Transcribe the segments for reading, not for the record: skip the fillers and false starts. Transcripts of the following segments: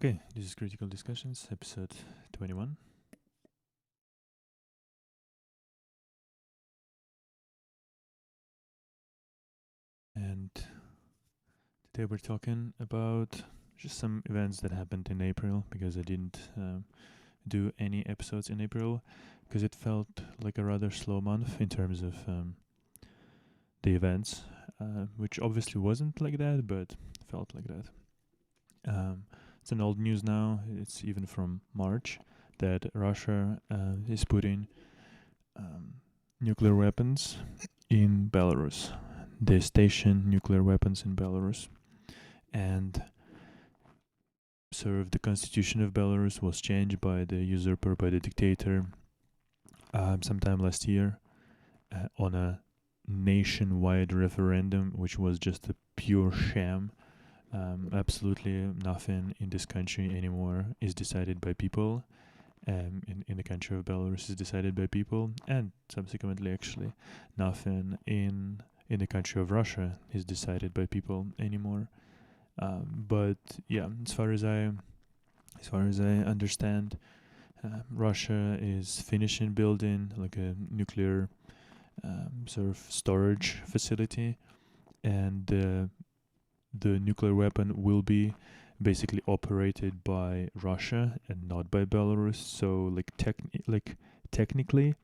Okay, this is Critical Discussions, episode 21. And today we're talking about just some events that happened in April because I didn't do any episodes in April because it felt like a rather slow month in terms of the events, which obviously wasn't like that, but felt like that. It's an old news now, it's even from March, that Russia is putting nuclear weapons in Belarus. They station nuclear weapons in Belarus. And sort of the constitution of Belarus was changed by the usurper, by the dictator, sometime last year on a nationwide referendum, which was just a pure sham. Absolutely nothing in this country anymore is decided by people. In the country of Belarus is decided by people, and subsequently, actually, nothing in the country of Russia is decided by people anymore. But yeah, as far as I understand, Russia is finishing building like a nuclear sort of storage facility, and the nuclear weapon will be basically operated by Russia and not by Belarus. So technically,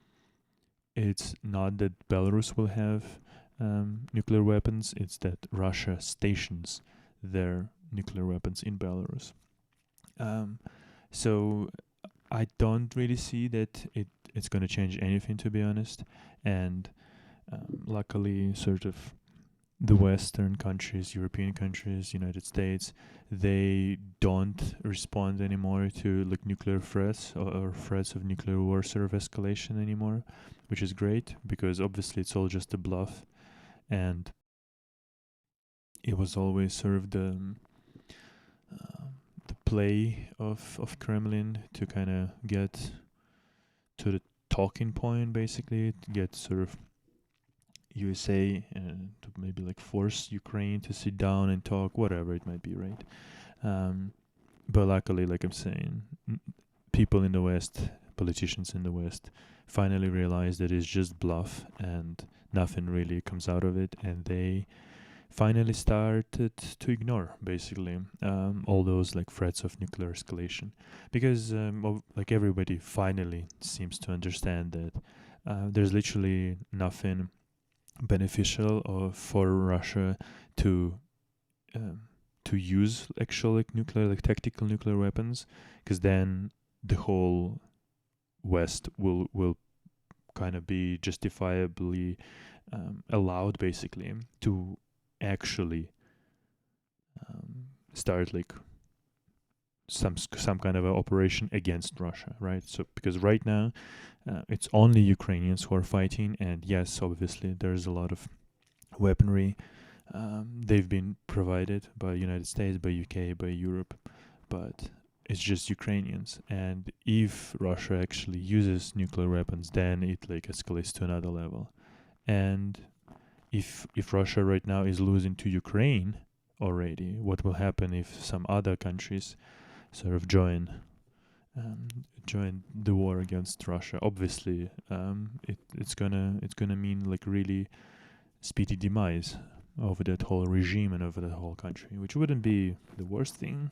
it's not that Belarus will have nuclear weapons; it's that Russia stations their nuclear weapons in Belarus. Um, so I don't really see that it's going to change anything, to be honest. And luckily, sort of the Western countries, European countries, United States, they don't respond anymore to like nuclear threats or threats of nuclear war sort of escalation anymore, which is great because obviously it's all just a bluff, and it was always sort of uh, the play of Kremlin to kind of get to the talking point, basically to get sort of USA to maybe like force Ukraine to sit down and talk, whatever it might be, right? Um, but luckily, like I'm saying, people in the West, politicians in the West, finally realize that it's just bluff and nothing really comes out of it, and they finally started to ignore basically all those like threats of nuclear escalation, because like everybody finally seems to understand that there's literally nothing beneficial for Russia to um, to use actual like nuclear like tactical nuclear weapons, because then the whole West will kind of be justifiably allowed basically to actually start like some kind of a operation against Russia, right? So because right now it's only Ukrainians who are fighting, and yes, obviously there's a lot of weaponry. They've been provided by United States, by UK, by Europe, but it's just Ukrainians. And if Russia actually uses nuclear weapons, then it like escalates to another level. And if Russia right now is losing to Ukraine already, what will happen if some other countries sort of um, join the war against Russia? Obviously, it's gonna mean like really speedy demise over that whole regime and over that whole country, which wouldn't be the worst thing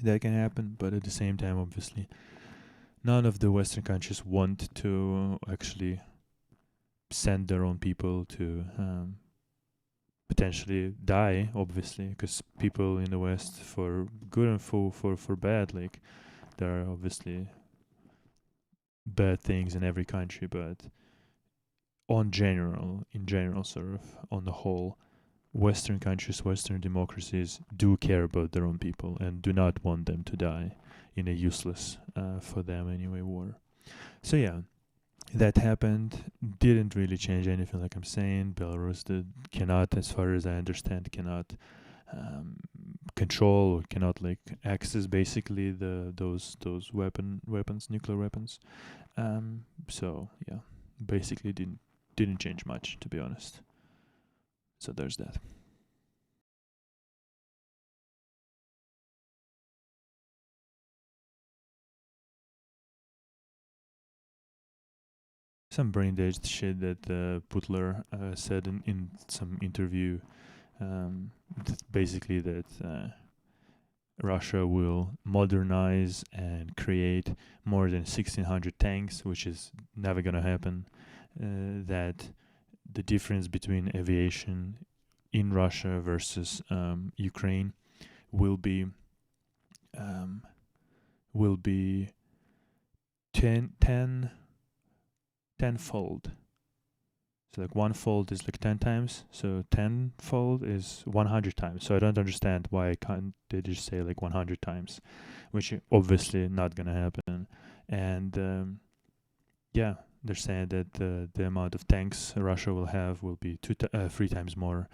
that can happen, but at the same time, obviously, none of the Western countries want to actually send their own people to potentially die, obviously, because people in the West, for good and for bad, like there are obviously bad things in every country, but in general, sort of on the whole, Western countries, Western democracies do care about their own people and do not want them to die in a useless, for them anyway, war. So yeah, that happened. Didn't really change anything, like I'm saying. Belarus cannot, as far as I understand, cannot um, control or cannot like access basically those weapons, nuclear weapons. So yeah, basically didn't change much, to be honest. So there's that. some brain dead shit that Putler said in some interview. Basically, that Russia will modernize and create more than 1,600 tanks, which is never gonna happen. That the difference between aviation in Russia versus Ukraine will be um, will be 10-fold. So like one fold is like 10 times, so 10-fold is 100 times. So I don't understand why can't they just say like 100 times, which obviously not gonna happen. And yeah, they're saying that the amount of tanks Russia will have will be 3 times more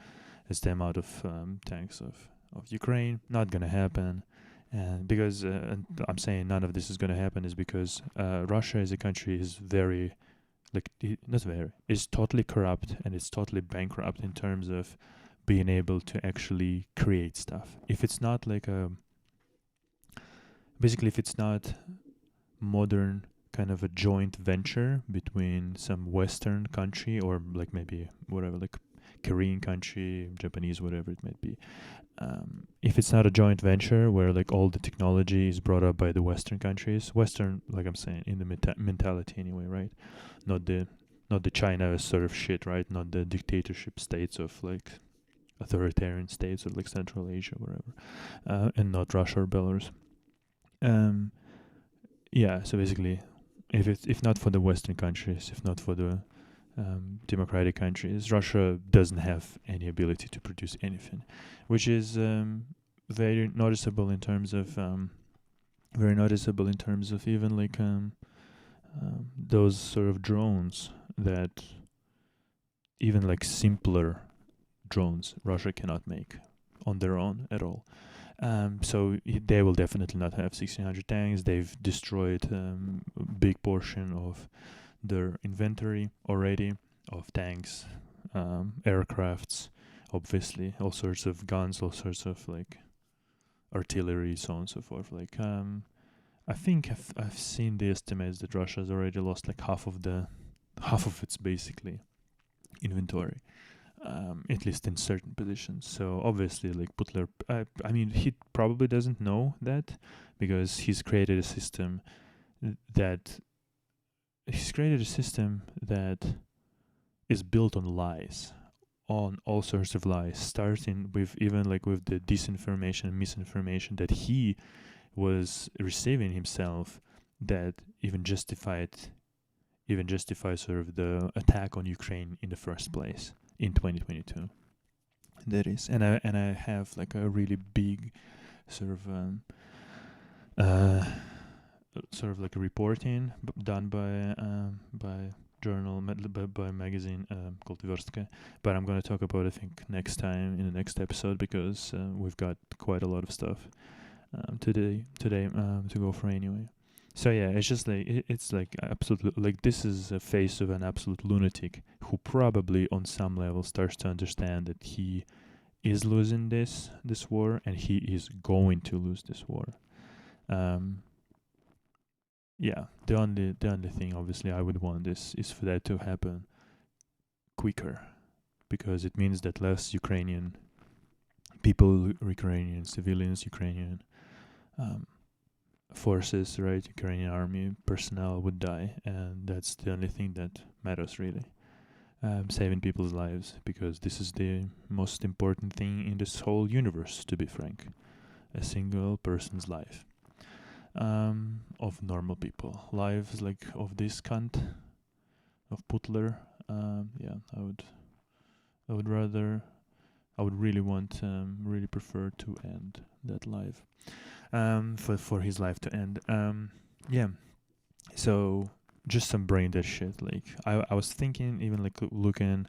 as the amount of tanks of Ukraine. Not gonna happen. And because and I'm saying none of this is gonna happen is because Russia as a country is very it's totally corrupt, and it's totally bankrupt in terms of being able to actually create stuff. If it's not like if it's not modern kind of a joint venture between some Western country or like maybe whatever, like Korean country, Japanese, whatever it might be. If it's not a joint venture where like all the technology is brought up by the Western countries, Western, like I'm saying, in the mentality anyway, right? Not the China sort of shit, right? Not the dictatorship states of like authoritarian states of like Central Asia, whatever, and not Russia or Belarus. Yeah. So basically, if not for the Western countries, if not for the democratic countries, Russia doesn't have any ability to produce anything, which is very noticeable in terms of even like those sort of drones that even like simpler drones Russia cannot make on their own at all. So they will definitely not have 1,600 tanks. They've destroyed a big portion of their inventory already of tanks, aircrafts, obviously, all sorts of guns, all sorts of like artillery, so on and so forth. Like, I think I've seen the estimates that Russia's already lost like half of its basically inventory, at least in certain positions. So obviously, like Putler, I mean, he probably doesn't know that because he's created a system that is built on lies, on all sorts of lies, starting with even like with the disinformation and misinformation that he was receiving himself, that even justified sort of the attack on Ukraine in the first place in 2022. That is, and I have like a really big sort of like a reporting done by journal by magazine called Verstka, but I'm going to talk about it, I think, next time in the next episode, because we've got quite a lot of stuff today to go for anyway. So yeah, it's just like it's like absolutely like this is a face of an absolute lunatic who probably on some level starts to understand that he is losing this war, and he is going to lose this war. Yeah, the only thing obviously I would want is for that to happen quicker, because it means that less Ukrainian people, Ukrainian civilians, Ukrainian forces, right, Ukrainian army personnel would die, and that's the only thing that matters really. Saving people's lives, because this is the most important thing in this whole universe, to be frank. A single person's life. Of normal people. Lives like of this cunt, of Putler. Yeah, I would really want, really prefer to end that life. For his life to end. Yeah. So just some brain dead shit. Like I was thinking, even like looking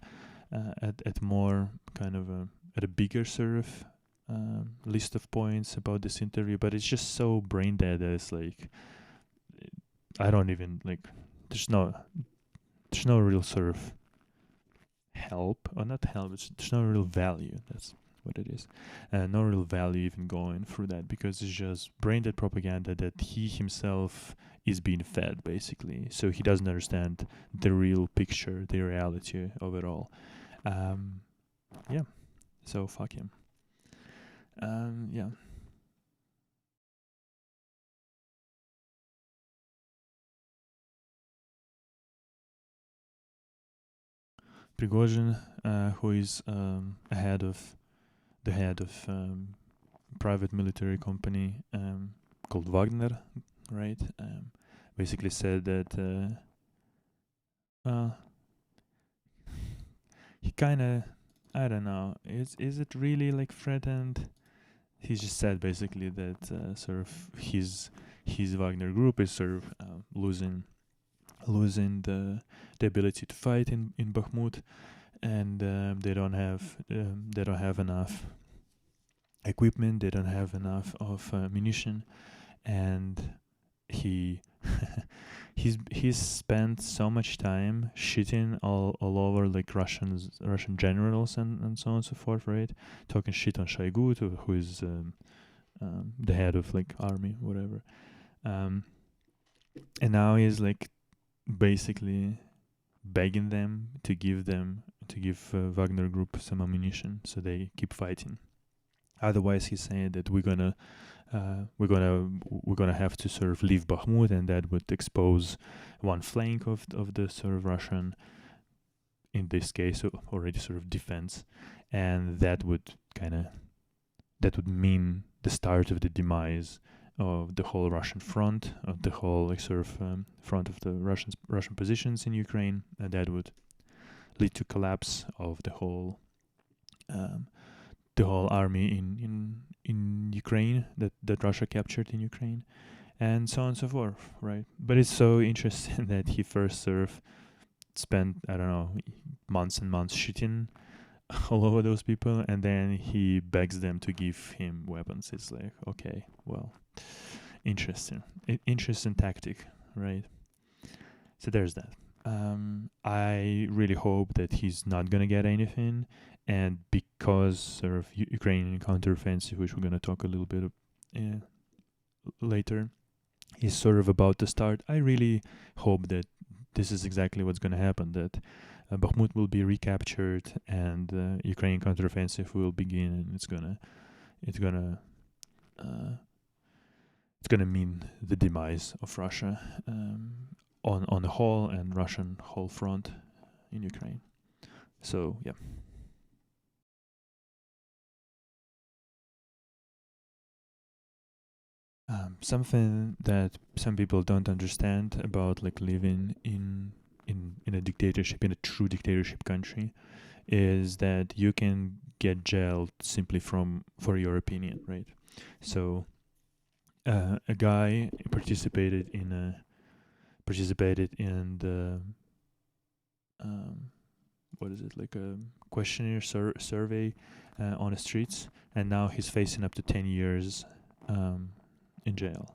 at more kind of at a bigger sort of list of points about this interview, but it's just so brain dead that it's like I don't even like. There's no real sort of help, or not help. There's no real value. That's what it is. No real value even going through that, because it's just brain dead propaganda that he himself is being fed, basically. So he doesn't understand the real picture, the reality of it all. Yeah. So fuck him. Yeah. Prigozhin, who is head of private military company called Wagner, right? Basically said that he kind of, I don't know, is it really like threatened? He just said basically that sort of his Wagner group is sort of losing the ability to fight in Bakhmut, and they don't have enough equipment, they don't have enough of munition, and he he's spent so much time shitting all over like Russian generals and so on and so forth, right? Talking shit on Shoigu, who is the head of like army, whatever. And now he's like basically begging them to give Wagner group some ammunition so they keep fighting. Otherwise, he's saying that we're gonna have to sort of leave Bakhmut, and that would expose one flank of the sort of Russian, in this case, already sort of defense, and that would mean the start of the demise of the whole Russian front, of the whole like sort of front of the Russian positions in Ukraine, and that would lead to collapse of the whole army in Ukraine that Russia captured in Ukraine, and so on and so forth, right? But it's so interesting that he first sort of spent, I don't know, months and months shitting all over those people, and then he begs them to give him weapons. It's like, okay, well, interesting tactic, right? So there's that. I really hope that he's not gonna get anything, and because sort of Ukrainian counteroffensive, which we're gonna talk a little bit later, is sort of about to start. I really hope that this is exactly what's gonna happen. That Bakhmut will be recaptured, and Ukrainian counteroffensive will begin, and it's gonna mean the demise of Russia on the whole, and Russian whole front in Ukraine. So yeah. Something that some people don't understand about like living in a dictatorship, in a true dictatorship country, is that you can get jailed simply for your opinion, right? So a guy participated in the what is it, like a questionnaire survey on the streets, and now he's facing up to 10 years in jail.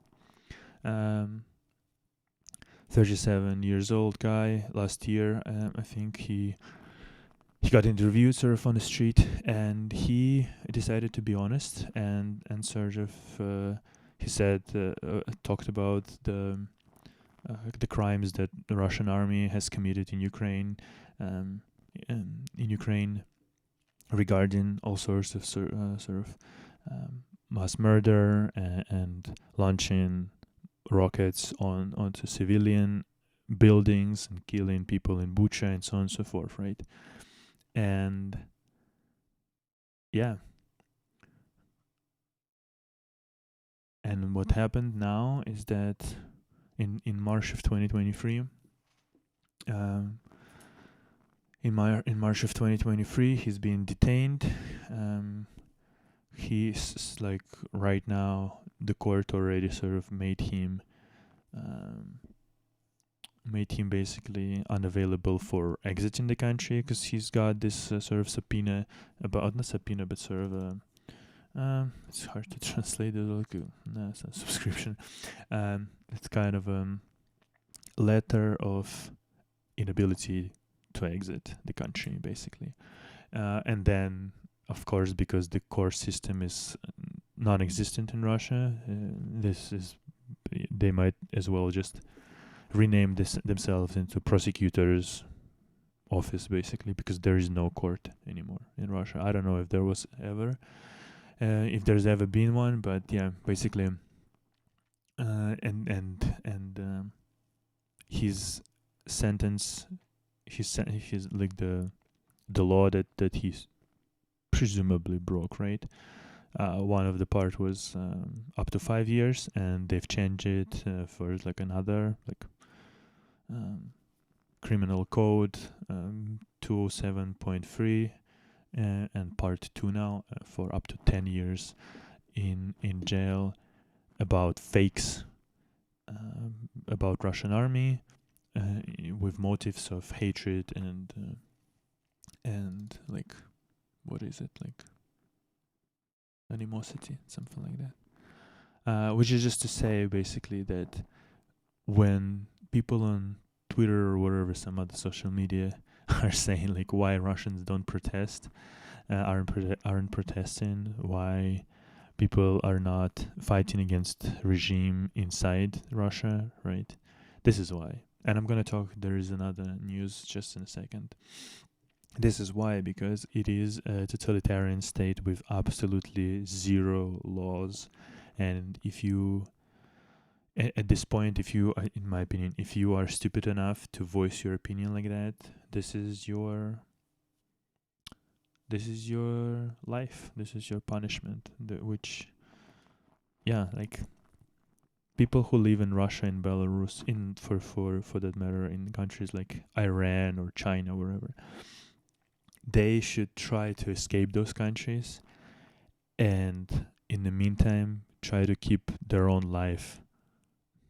37 years old guy. Last year, I think he got interviewed sort of on the street, and he decided to be honest, and sort of he said talked about the crimes that the Russian army has committed in Ukraine, regarding all sorts of sort of mass murder and launching rockets onto civilian buildings and killing people in Bucha and so on and so forth, right? And yeah. And what happened now is that in March of 2023, in March of 2023, he's been detained. He's like, right now, the court already sort of made him basically unavailable for exiting the country, because he's got this sort of subpoena, not subpoena, but sort of it's hard to translate it, like it's a subscription. It's kind of a letter of inability to exit the country, basically. And then of course, because the court system is non-existent in Russia, they might as well just rename themselves into prosecutors office, basically, because there is no court anymore in Russia. I don't know if there was ever, if there's ever been one, but yeah, basically, and his sentence, his like the law that he presumably broke, right? One of the part was up to 5 years, and they've changed it for like another like criminal code 207.3 and part 2 now for up to 10 years in jail about fakes about Russian army with motives of hatred and like, what is it, like animosity, something like that, which is just to say basically that when people on Twitter or whatever, some other social media, are saying like why Russians don't protest, aren't protesting, why people are not fighting against regime inside Russia, right? This is why. And I'm gonna talk. There is another news just in a second. This is why, because it is a totalitarian state with absolutely zero laws, and if you at this point, if you, in my opinion, if you are stupid enough to voice your opinion like that, this is your life. This is your punishment. Which, yeah, like people who live in Russia, in Belarus, in for that matter, in countries like Iran or China, wherever, they should try to escape those countries, and in the meantime, try to keep their own life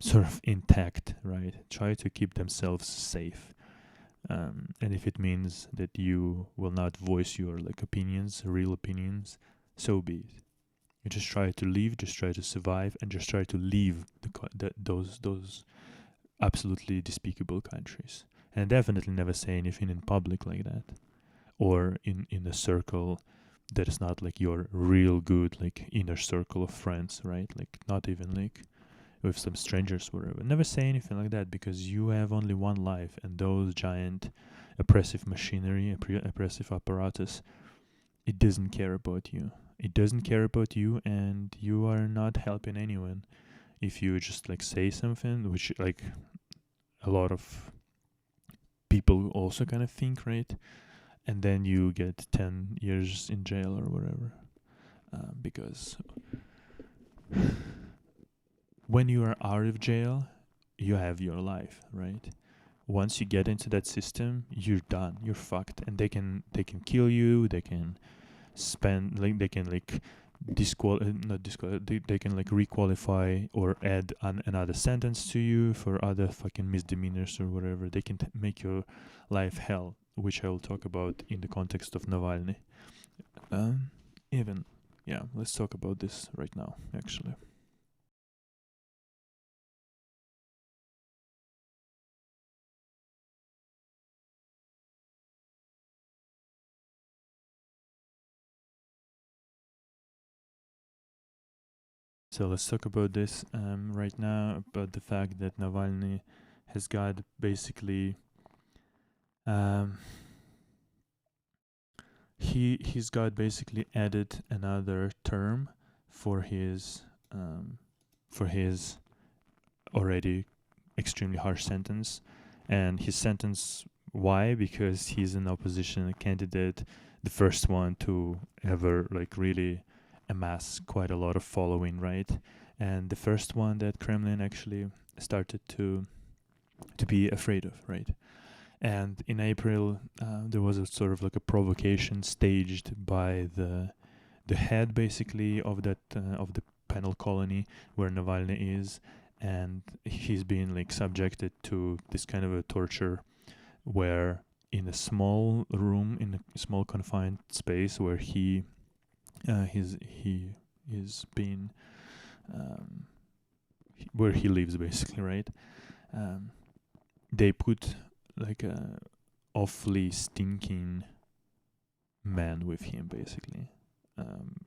sort of intact, right? Try to keep themselves safe. And if it means that you will not voice your like opinions, real opinions, so be it. You just try to live, just try to survive, and just try to leave those absolutely despicable countries. And definitely never say anything in public like that, or in a circle that is not like your real good like inner circle of friends, right? Like not even like with some strangers, whatever. Never say anything like that, because you have only one life, and those giant oppressive machinery, oppressive apparatus, it doesn't care about you. It doesn't care about you, and you are not helping anyone if you just like say something, which like a lot of people also kind of think, right? And then you get 10 years in jail or whatever, because when you are out of jail, you have your life, right? Once you get into that system, you're done. You're fucked, and they can kill you. They can spend like they can like they can like requalify or add another sentence to you for other fucking misdemeanors or whatever. They can make your life hell, which I will talk about in the context of Navalny. Even yeah, let's talk about this right now, actually. So let's talk about this right now, about the fact that Navalny has got basically um, he's got basically added another term for his um, for his already extremely harsh sentence, and his sentence, why? Because he's an opposition candidate, the first one to ever like really amass quite a lot of following, right? And the first one that Kremlin actually started to be afraid of, right? And in April, there was a sort of like a provocation staged by the head, basically, of that of the penal colony where Navalny is, and he's being like subjected to this kind of a torture, where in a small room, in a small confined space, where he is being where he lives, basically, right? They put like a awfully stinking man with him, basically,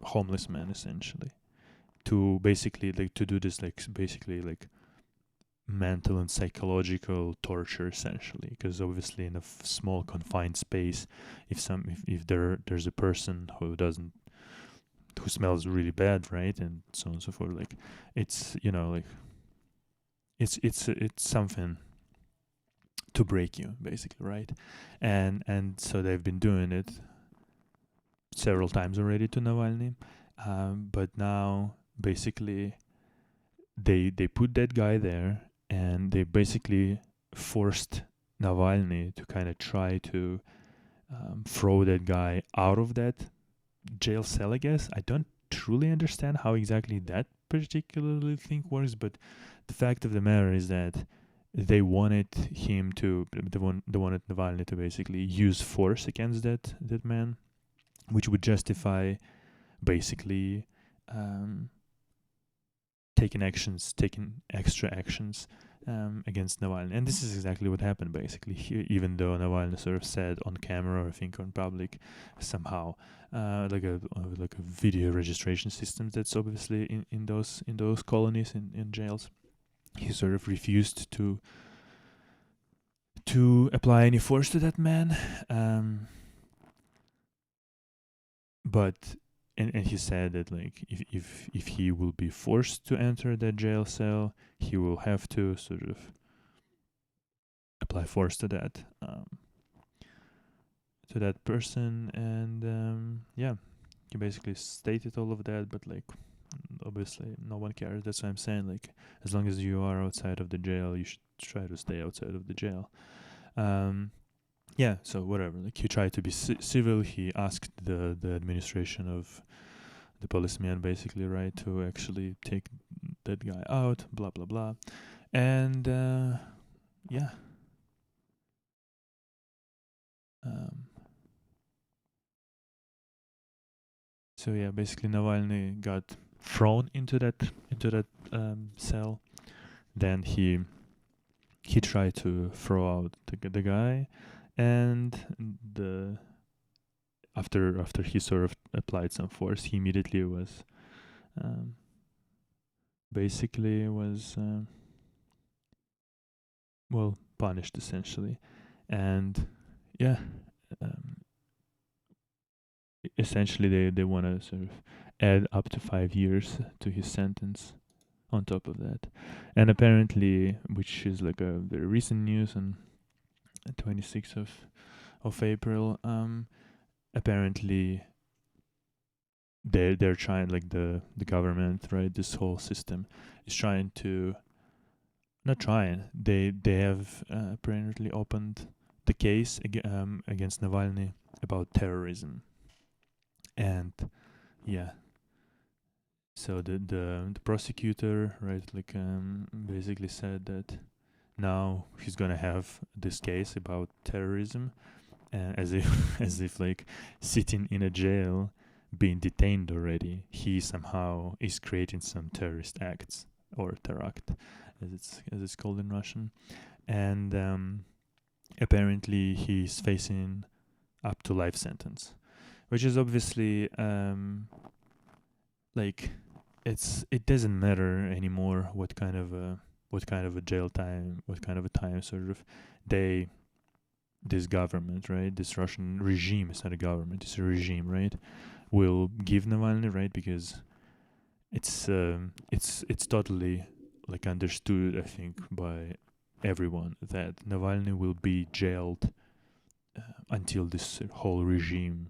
homeless man, essentially, to basically like to do this like basically like mental and psychological torture, essentially, because obviously in a small confined space, if there's a person who smells really bad, right, and so on and so forth, like it's like it's something to break you, basically, right? And so they've been doing it several times already to Navalny, but now basically they put that guy there, and they basically forced Navalny to kind of try to throw that guy out of that jail cell, I guess. I don't truly understand how exactly that particularly thing works, but the fact of the matter is that they wanted they wanted Navalny to basically use force against that man, which would justify basically taking extra actions against Navalny. And this is exactly what happened, basically, even though Navalny sort of said on camera, or I think on public, somehow, like a video registration system that's obviously in those colonies, in jails. He sort of refused to apply any force to that man. But and he said that, like, if he will be forced to enter that jail cell, he will have to sort of apply force to that person. And yeah, he basically stated all of that, but like obviously no one cares. That's what I'm saying. Like, as long as you are outside of the jail, you should try to stay outside of the jail. Yeah, so whatever. Like, he tried to be civil. He asked the administration of the policeman, basically, right, to actually take that guy out. Blah blah blah, and yeah. So yeah, basically Navalny got thrown into that cell. Then he tried to throw out the guy, and after he sort of applied some force, he immediately was basically was well, punished, essentially. And yeah, essentially they want to sort of add up to 5 years to his sentence on top of that. And apparently, which is like a very recent news, on 26th of April, apparently they're trying, like the government, right, this whole system is trying to, not trying, they have apparently opened the case against Navalny about terrorism. And yeah, so the prosecutor, right, like basically said that now he's gonna have this case about terrorism, as if as if like sitting in a jail, being detained already, he somehow is creating some terrorist acts, or terakt, as it's called in Russian. And apparently he's facing up to life sentence, which is obviously like it doesn't matter anymore what kind of a jail time, what kind of a time sort of this government, right, this Russian regime, it's not a government, it's a regime, right, will give Navalny, right, because it's totally like understood, I think, by everyone, that Navalny will be jailed until this whole regime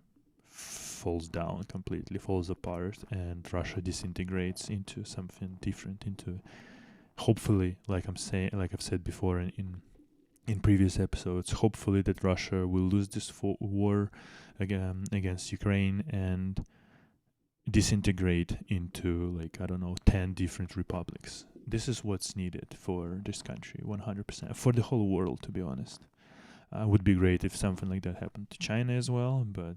falls down completely, falls apart, and Russia disintegrates into something different, into, hopefully, like I've said before in previous episodes, hopefully that Russia will lose this war against Ukraine and disintegrate into, like, I don't know, 10 different republics. This is what's needed for this country, 100%, for the whole world, to be honest. Would be great if something like that happened to China as well, but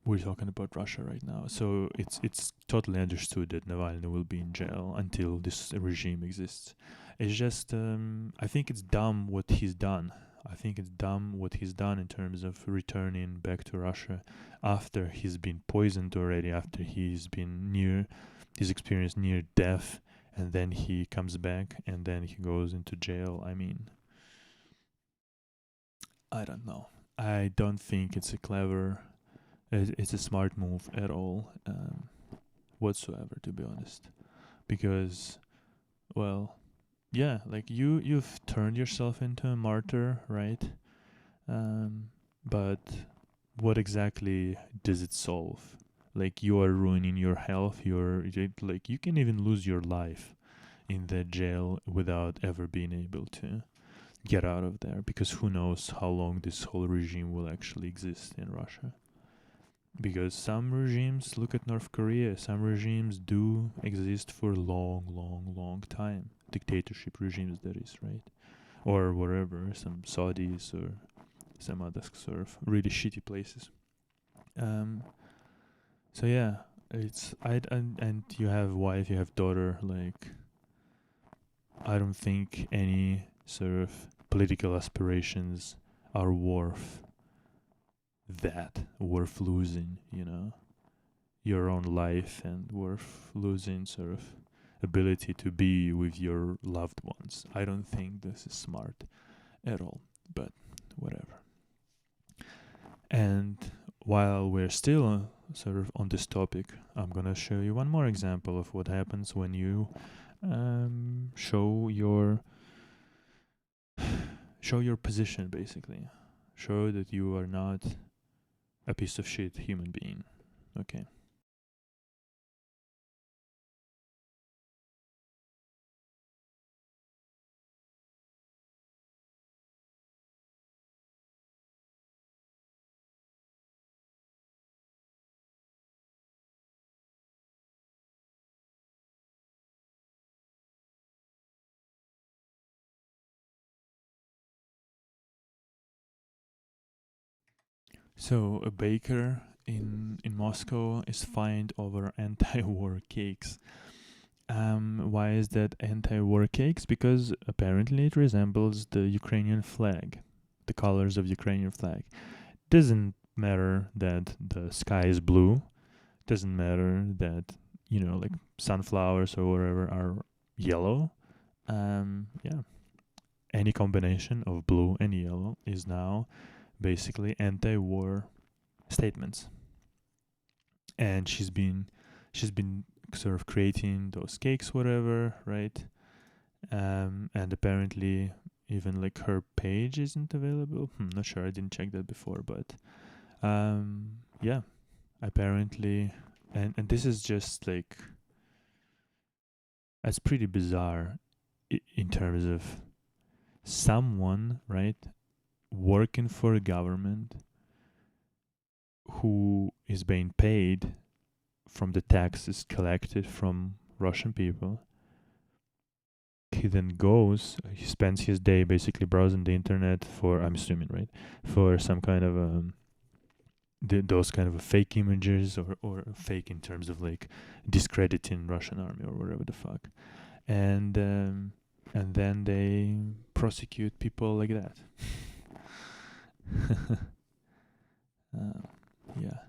we're talking about Russia right now, so it's totally understood that Navalny will be in jail until this regime exists. It's just I think it's dumb what he's done. I think it's dumb what he's done in terms of returning back to Russia after he's been poisoned already, after he's experienced near death, and then he comes back and then he goes into jail. I mean, I don't know. I don't think it's it's a smart move at all, whatsoever, to be honest. Because, well, yeah, like you've turned yourself into a martyr, right? But what exactly does it solve? Like, you are ruining your health. Like, you can even lose your life in the jail without ever being able to get out of there, because who knows how long this whole regime will actually exist in Russia. Because some regimes, look at North Korea, some regimes do exist for a long, long, long time. Dictatorship regimes, that is, right? Or wherever, some Saudis or some other sort of really shitty places. So yeah, and you have wife, you have daughter. Like, I don't think any sort of political aspirations are worth losing, your own life, and worth losing sort of ability to be with your loved ones. I don't think this is smart at all, but whatever. And while we're still sort of on this topic, I'm gonna show you one more example of what happens when you show your position, basically. Show that you are not a piece of shit human being. Okay. So a baker in Moscow is fined over anti-war cakes. Why is that anti-war cakes? Because apparently it resembles the Ukrainian flag, the colors of Ukrainian flag. Doesn't matter that the sky is blue. Doesn't matter that like sunflowers or whatever are yellow. Yeah, any combination of blue and yellow is now basically anti-war statements. And she's been sort of creating those cakes, whatever, right? And apparently even like her page isn't available. Not sure, I didn't check that before, but yeah, apparently. And this is just like, it's pretty bizarre in terms of someone, right, working for a government who is being paid from the taxes collected from Russian people. He then he spends his day basically browsing the internet for, I'm assuming, right, for some kind of those kind of fake images, or fake in terms of like discrediting Russian army or whatever the fuck, and then they prosecute people like that. Yeah.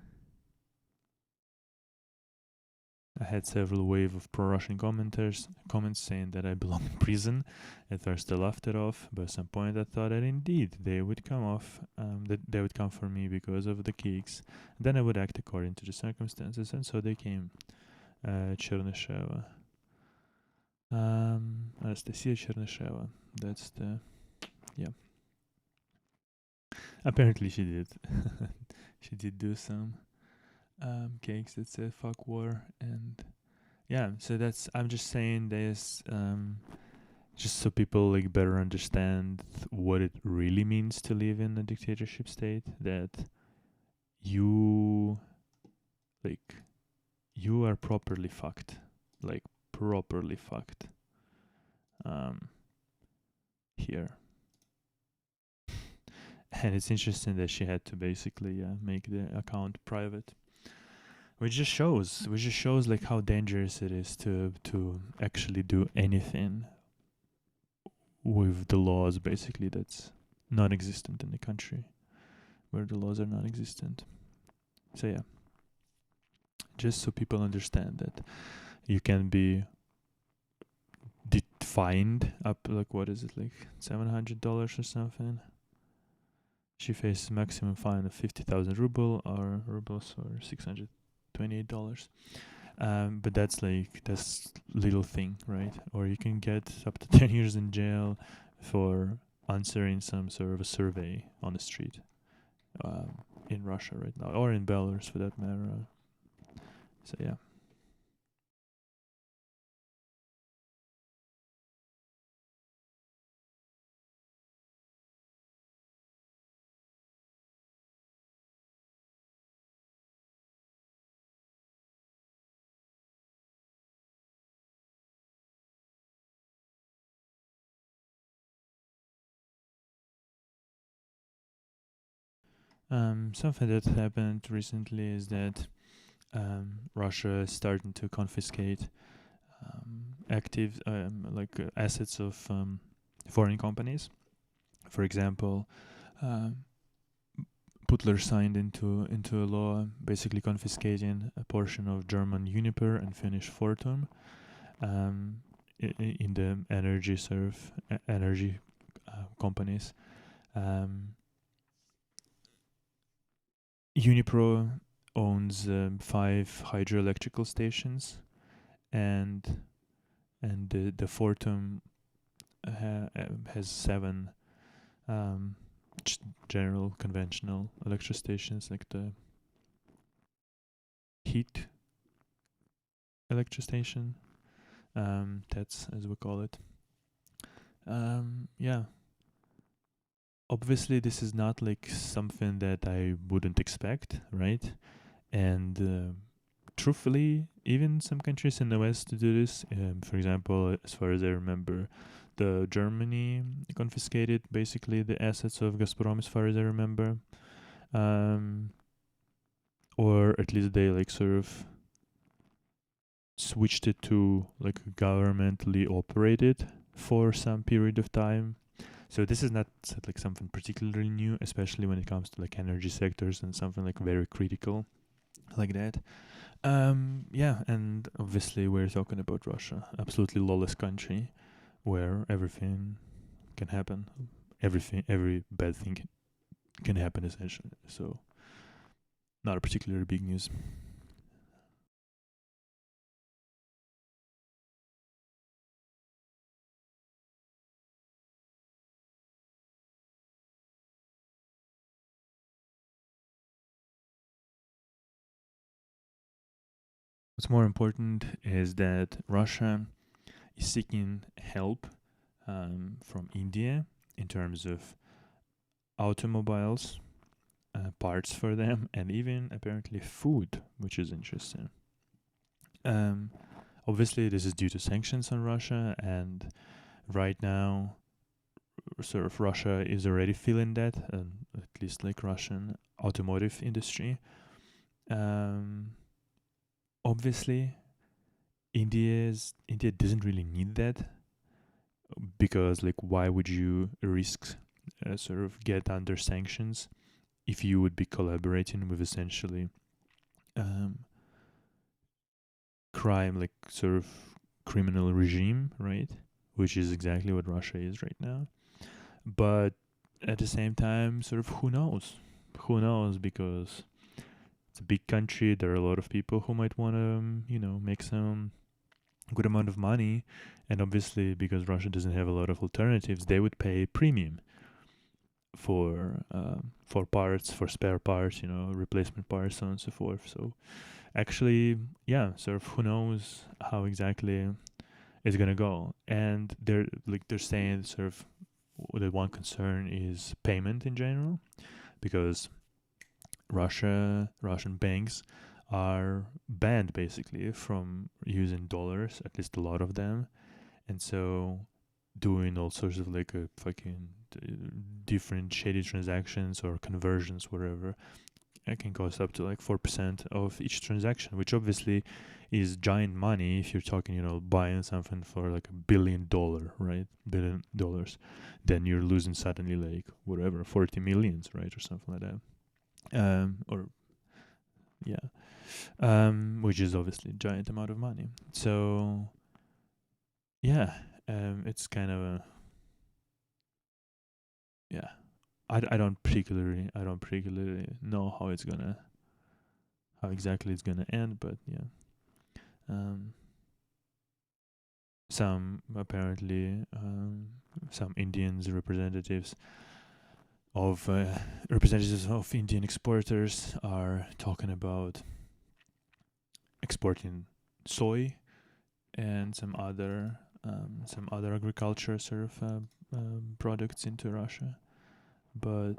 I had several wave of pro-Russian comments saying that I belong in prison. At first I laughed it off, but at some point I thought that indeed they would come that they would come for me because of the cakes. Then I would act according to the circumstances, and so they came. Chernysheва. Anastasia Chernyshewa. That's yeah. Apparently she did. She did do some cakes that said fuck war, and yeah, so I'm just saying this just so people like better understand what it really means to live in a dictatorship state, that you you are properly fucked, like properly fucked here. And it's interesting that she had to basically make the account private, which just shows like how dangerous it is to actually do anything with the laws, basically. That's non-existent in the country, where the laws are non-existent. So yeah, just so people understand that you can be fined up, like, what is it, like $700 or something. She faces maximum fine of 50,000 rubles or $628. But that's little thing, right? Or you can get up to 10 years in jail for answering some sort of a survey on the street, in Russia right now, or in Belarus for that matter. So yeah. Something that happened recently is that Russia is starting to confiscate active assets of foreign companies. For example, Putler signed into a law basically confiscating a portion of German Uniper and Finnish Fortum, in the energy companies. Unipro owns 5 hydroelectrical stations, and the Fortum has 7 general conventional electric stations, like the heat electric station. That's as we call it. Yeah. Obviously, this is not like something that I wouldn't expect, right? And truthfully, even some countries in the West do this. For example, as far as I remember, the Germany confiscated basically the assets of Gazprom, as far as I remember, or at least they sort of switched it to like governmentally operated for some period of time. So this is not like something particularly new, especially when it comes to like energy sectors and something like very critical like that. Yeah, and obviously we're talking about Russia, absolutely lawless country where everything can happen. Every bad thing can happen essentially. So not a particularly big news. What's more important is that Russia is seeking help from India in terms of automobiles, parts for them, and even apparently food, which is interesting. Um, Obviously, this is due to sanctions on Russia, and right now, sort of Russia is already feeling that, at least like Russian automotive industry. Um, Obviously, India doesn't really need that, because like why would you risk sort of get under sanctions if you would be collaborating with essentially um, crime, like sort of criminal regime, right? Which is exactly what Russia is right now. But at the same time, sort of who knows? Who knows? Because it's a big country. There are a lot of people who might want to, make some good amount of money. And obviously, because Russia doesn't have a lot of alternatives, they would pay premium for parts, for spare parts, replacement parts, so on and so forth. So actually, yeah, sort of who knows how exactly it's gonna go. And they're saying sort of the one concern is payment in general, because Russian banks are banned basically from using dollars, at least a lot of them, and so doing all sorts of like a fucking different shady transactions or conversions, whatever, can cost up to like 4% of each transaction, which obviously is giant money if you're talking, buying something for like $1 billion, right? $1 billion. Then you're losing suddenly like whatever, 40 millions, right? Or something like that. Which is obviously a giant amount of money. So yeah, it's kind of a, yeah. I don't particularly know how exactly it's gonna end, but yeah. Some apparently some Indians representatives of Indian exporters are talking about exporting soy and some other agriculture sort of products into Russia. But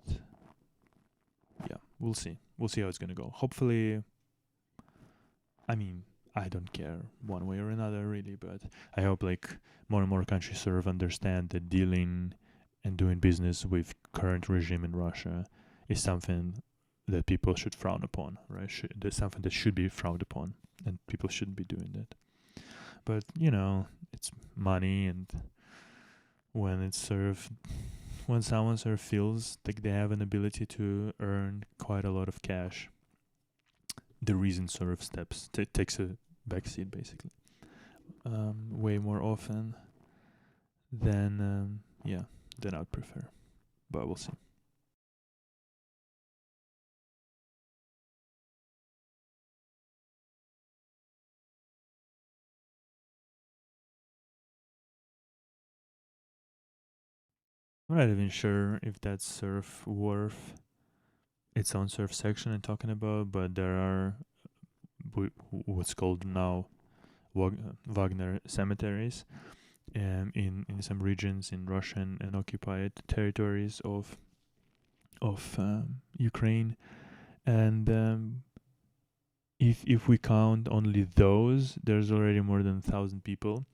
yeah, we'll see how it's gonna go. Hopefully, I mean, I don't care one way or another really, but I hope like more and more countries sort of understand that dealing and doing business with current regime in Russia is something that people should frown upon, right? There's something that should be frowned upon, and people shouldn't be doing that. But it's money, and when someone sort of feels like they have an ability to earn quite a lot of cash, the reason sort of takes a backseat basically, way more often than I'd prefer. But we'll see. I'm not even sure if that's sort of worth its own sort of section and talking about, but there are what's called now Wagner cemeteries in some regions in Russian and occupied territories of Ukraine, and if we count only those, there's already more than 1,000 people.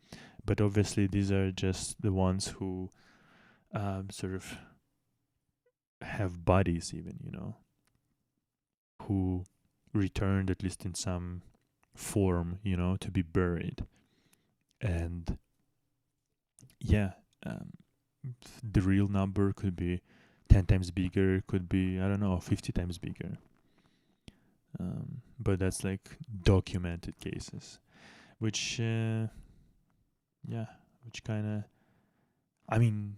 But obviously, these are just the ones who sort of have bodies, even who returned at least in some form, to be buried. And yeah, the real number could be 10 times bigger, could be, I don't know, 50 times bigger. But that's like documented cases, which kind of, I mean,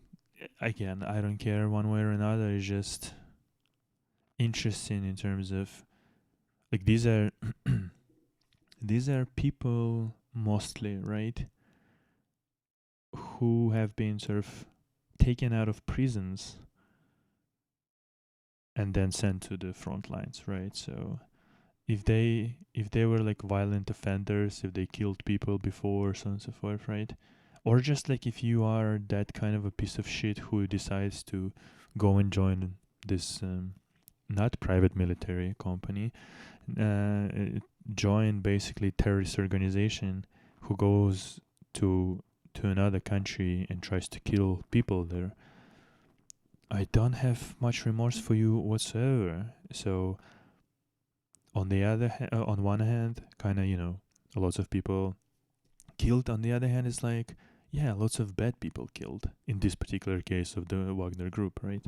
again, I don't care one way or another. It's just interesting in terms of like these are these are people mostly, right, who have been sort of taken out of prisons and then sent to the front lines, right? So if they were like violent offenders, if they killed people before, so on and so forth, right? Or just like if you are that kind of a piece of shit who decides to go and join this not private military company, join basically terrorist organization who goes to another country and tries to kill people there, I don't have much remorse for you whatsoever. So on the other on one hand, kind of lots of people killed. On the other hand, it's like, yeah, lots of bad people killed in this particular case of the Wagner group, right?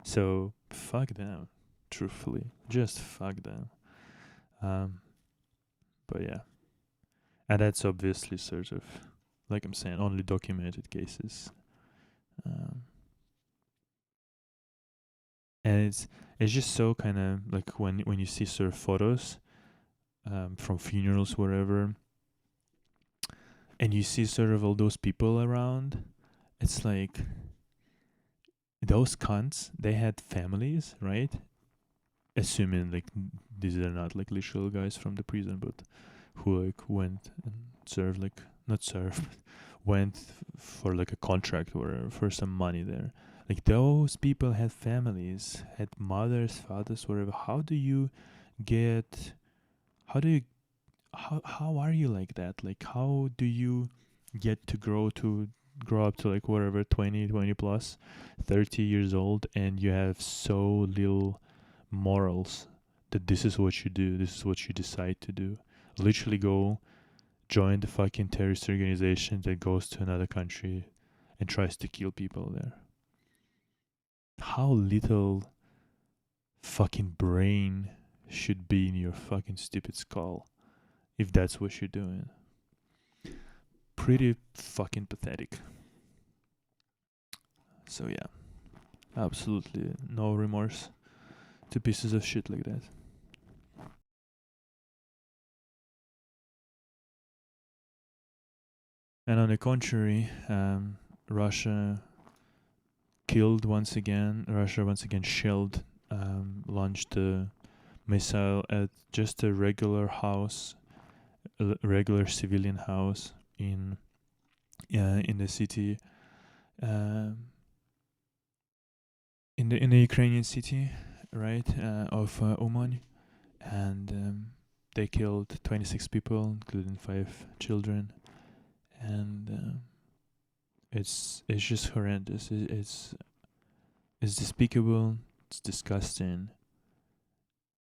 So fuck them, truthfully, just fuck them. But yeah, and that's obviously sort of, like I'm saying, only documented cases. And it's just so kind of like when you see sort of photos from funerals, wherever, and you see sort of all those people around, it's like those cunts, they had families, right? Assuming like these are not like literal guys from the prison, but who like went and served, like not served, went for like a contract or for some money there. Like those people had families, had mothers, fathers, whatever. How do you get? How do you? How are you like that? Like how do you get to grow up to like whatever 20 plus 30 years old, and you have so little morals that this is what you do, this is what you decide to do. Literally go join the fucking terrorist organization that goes to another country and tries to kill people there. How little fucking brain should be in your fucking stupid skull if that's what you're doing. Pretty fucking pathetic. So yeah, absolutely no remorse to pieces of shit like that. And on the contrary, Russia once again shelled, launched a missile at just a regular house, a regular civilian house in the city, in the Ukrainian city, right, of Uman, and they killed 26 people, including 5 children, and it's just horrendous. It's despicable. It's disgusting,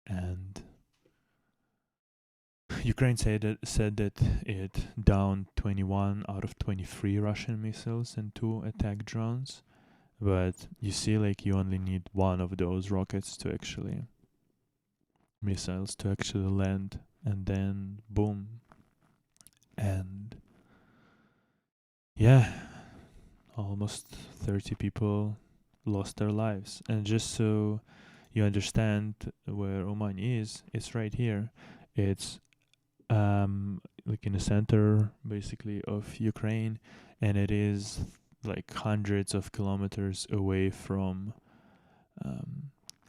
and Ukraine said that it downed 21 out of 23 Russian missiles and 2 attack drones. But you see, like, you only need one of those missiles to actually land, and then boom. And yeah, almost 30 people lost their lives. And just so you understand where Oman is, it's right here. It's like in the center basically of Ukraine, and it is like hundreds of kilometers away from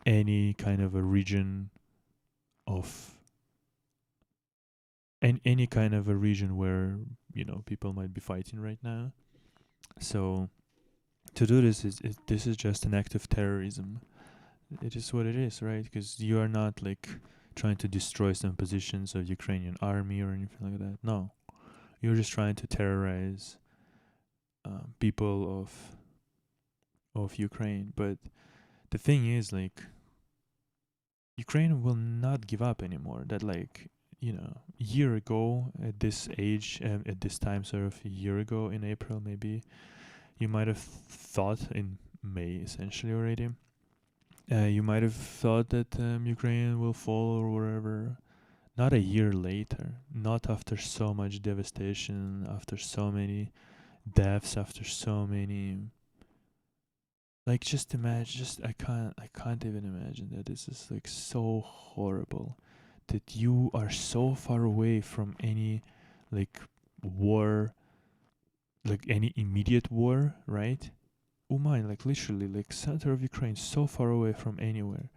any kind of a region of any kind of a region where, you know, people might be fighting right now. So to do this this is just an act of terrorism. It is what it is, right? Because you are not like trying to destroy some positions of Ukrainian army or anything like that. No, you're just trying to terrorize people of Ukraine. But the thing is, like, Ukraine will not give up anymore. That, like, you know, a year ago at this age, at this time, sort of a year ago in April, maybe, you might have thought in May, essentially already. You might have thought that Ukraine will fall or whatever. Not a year later, not after so much devastation, after so many deaths, after so many. Like, just imagine, I can't even imagine that this is like so horrible, that you are so far away from any like war, like any immediate war, right? Uman, like literally, like center of Ukraine, so far away from anywhere.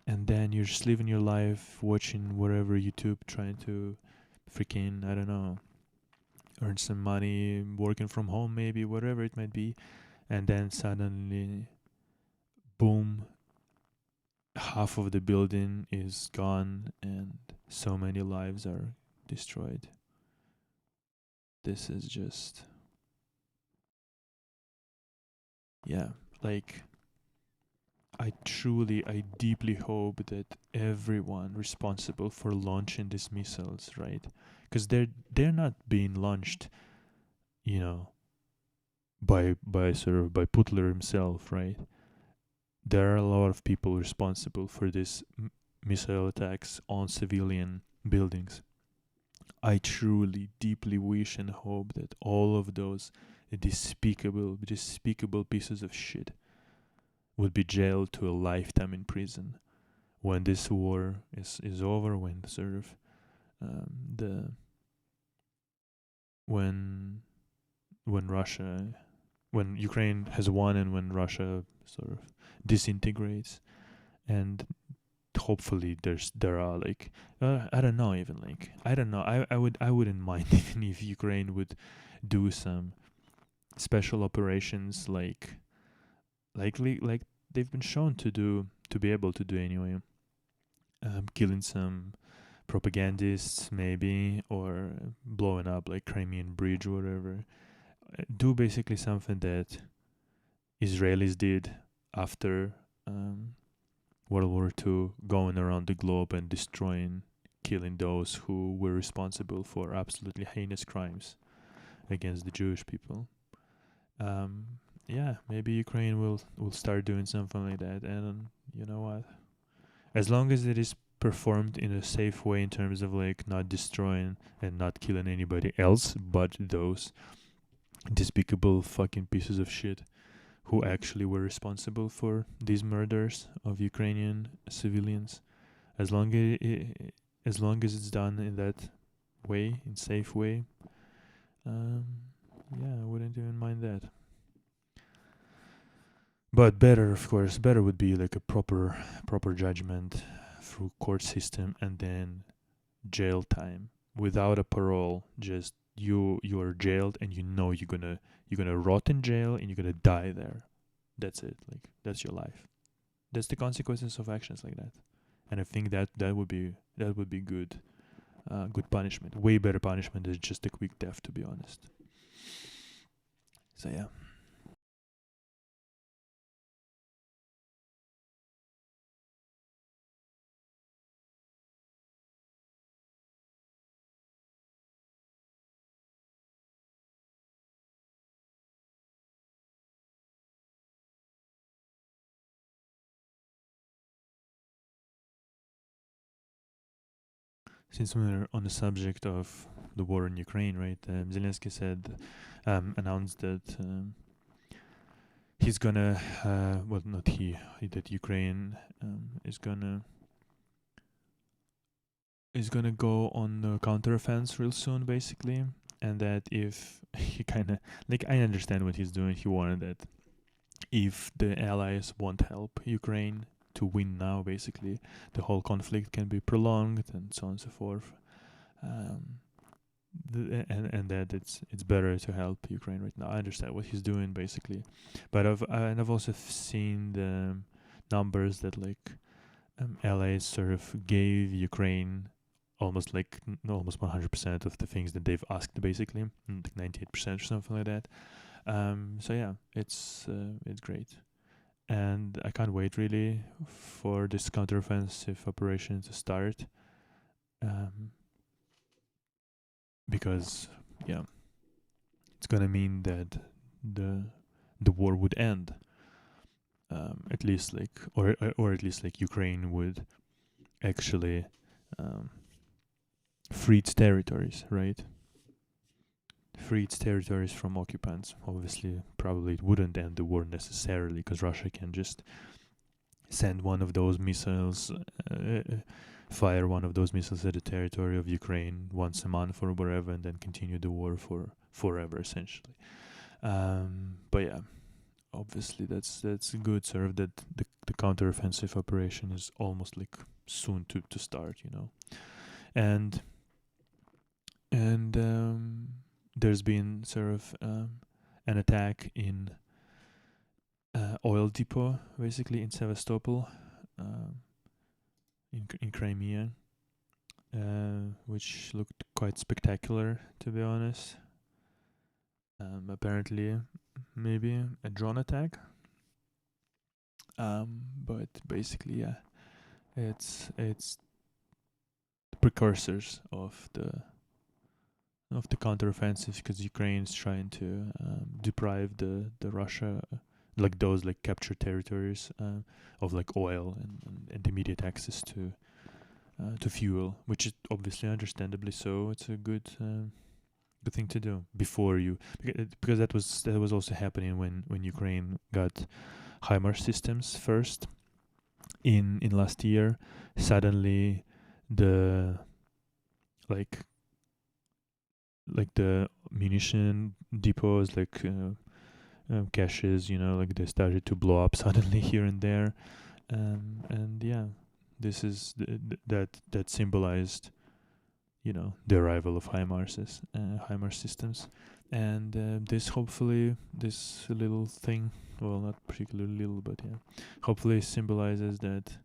And then you're just living your life, watching whatever YouTube, trying to freaking, I don't know, earn some money, working from home maybe, whatever it might be. And then suddenly, boom, half of the building is gone and so many lives are destroyed. This is just, yeah, like, I deeply hope that everyone responsible for launching these missiles, right? Because they're not being launched, you know, by Putler himself, right? There are a lot of people responsible for these missile attacks on civilian buildings. I truly, deeply wish and hope that all of those despicable pieces of shit would be jailed to a lifetime in prison when this war is over, when sort of the when Ukraine has won, and when Russia sort of disintegrates, and hopefully there are like I don't know, even like I don't know, I wouldn't mind even if Ukraine would do some special operations like they've been shown to be able to do anyway, killing some propagandists maybe, or blowing up like Crimean Bridge or whatever. Do basically something that Israelis did after World War II, going around the globe and destroying, killing those who were responsible for absolutely heinous crimes against the Jewish people. Um, yeah, maybe Ukraine will start doing something like that, and you know what? As long as it is performed in a safe way in terms of like not destroying and not killing anybody else but those despicable fucking pieces of shit who actually were responsible for these murders of Ukrainian civilians. As long as long as it's done in that way, in safe way, um, yeah, I wouldn't even mind that. But better, of course, better would be like a proper judgment through court system and then jail time without a parole. Just you are jailed and you know you're gonna rot in jail and you're gonna die there. That's it. Like that's your life. That's the consequences of actions like that. And I think that would be good. Good punishment. Way better punishment than just a quick death, to be honest. So yeah. Since we're on the subject of the war in Ukraine, right? Zelensky announced that he's gonna, well, not he, that Ukraine is gonna go on the counteroffense real soon, basically, and that if he kind of like, I understand what he's doing. He wanted that if the allies won't help Ukraine to win now, basically, the whole conflict can be prolonged and so on and so forth. Um, and that it's better to help Ukraine right now. I understand what he's doing basically, but I've also seen the numbers that like allies sort of gave Ukraine almost 100% of the things that they've asked, basically, like 98% or something like that. So yeah, it's great, and I can't wait really for this counteroffensive operation to start. Um, because yeah, it's gonna mean that the the war would end. At least like, or at least like Ukraine would actually um, free its territories, right? Free its territories from occupants. Obviously, probably it wouldn't end the war necessarily, because Russia can just send one of those missiles, fire one of those missiles at the territory of Ukraine once a month or whatever, and then continue the war for forever, essentially. But yeah, obviously that's good. Sort of that the counteroffensive operation is almost like soon to start, and and there's been sort of an attack in oil depot, basically in Sevastopol, um, in Crimea, which looked quite spectacular, to be honest. Apparently, maybe a drone attack. But basically, yeah, it's the precursors of the counteroffensive, because Ukraine is trying to deprive the Russia, like those like captured territories, of like oil and immediate access to fuel, which is obviously understandably so. It's a good thing to do before you, because that was also happening when Ukraine got HIMARS systems first in last year. Suddenly, the like the munition depots, like caches, like they started to blow up suddenly here and there, and yeah, this is that symbolized, the arrival of HIMARS systems, and this little thing, well, not particularly little, but yeah, hopefully symbolizes that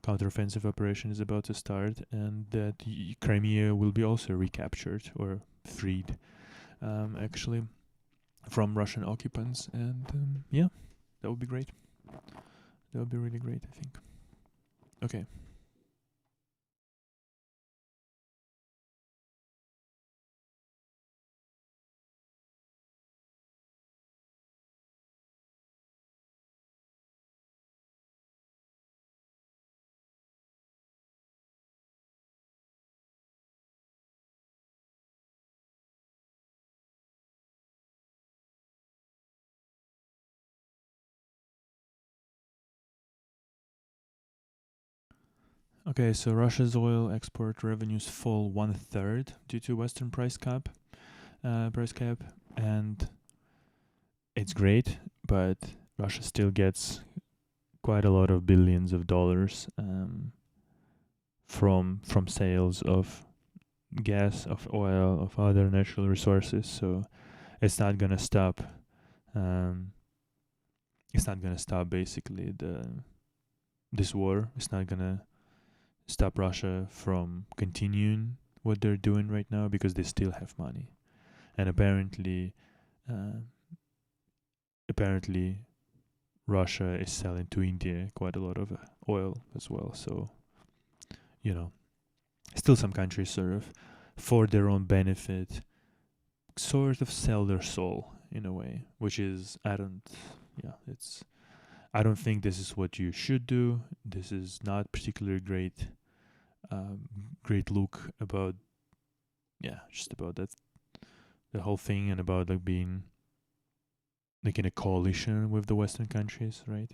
counteroffensive operation is about to start, and that Crimea will be also recaptured or freed, actually, from Russian occupants, and yeah, that would be great. That would be really great, I think. Okay. Okay, so Russia's oil export revenues fall 1/3 due to Western price cap, and it's great, but Russia still gets quite a lot of billions of dollars from sales of gas, of oil, of other natural resources. So it's not gonna stop. Um, it's not gonna stop basically this war. It's not gonna stop Russia from continuing what they're doing right now because they still have money, and uh, apparently Russia is selling to India quite a lot of oil as well. So you know, still some countries sort of for their own benefit sort of sell their soul in a way, which is I don't think this is what you should do. This is not particularly um, great look about just about that the whole thing and about like being like in a coalition with the Western countries, right?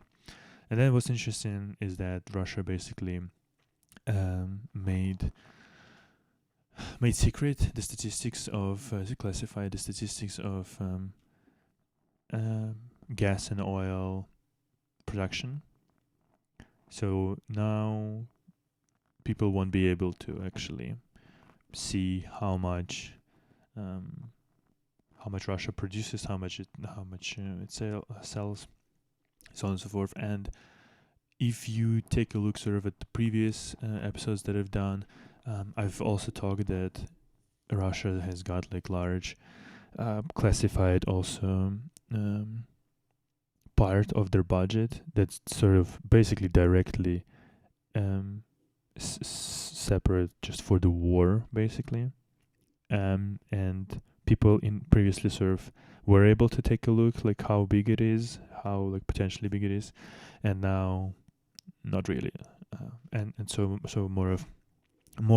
And then what's interesting is that Russia basically made secret the statistics of classified the statistics of gas and oil production. So now people won't be able to actually see how much Russia produces, how much it sells, so on and so forth. And if you take a look sort of at the previous episodes that I've done, I've also talked that Russia has got like large classified also part of their budget that's sort of basically directly separate just for the war basically, and people in previously sort of were able to take a look like how big it is, how like potentially big it is, and now not really, and so more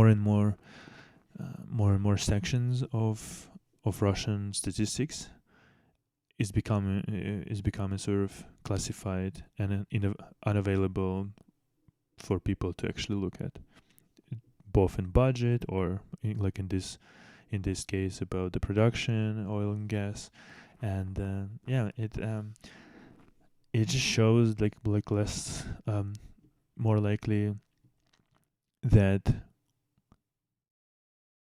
and more more and more sections of Russian statistics is becoming sort of classified and unavailable for people to actually look at, both in budget or like in this case about the production oil and gas. And it just shows like less more likely that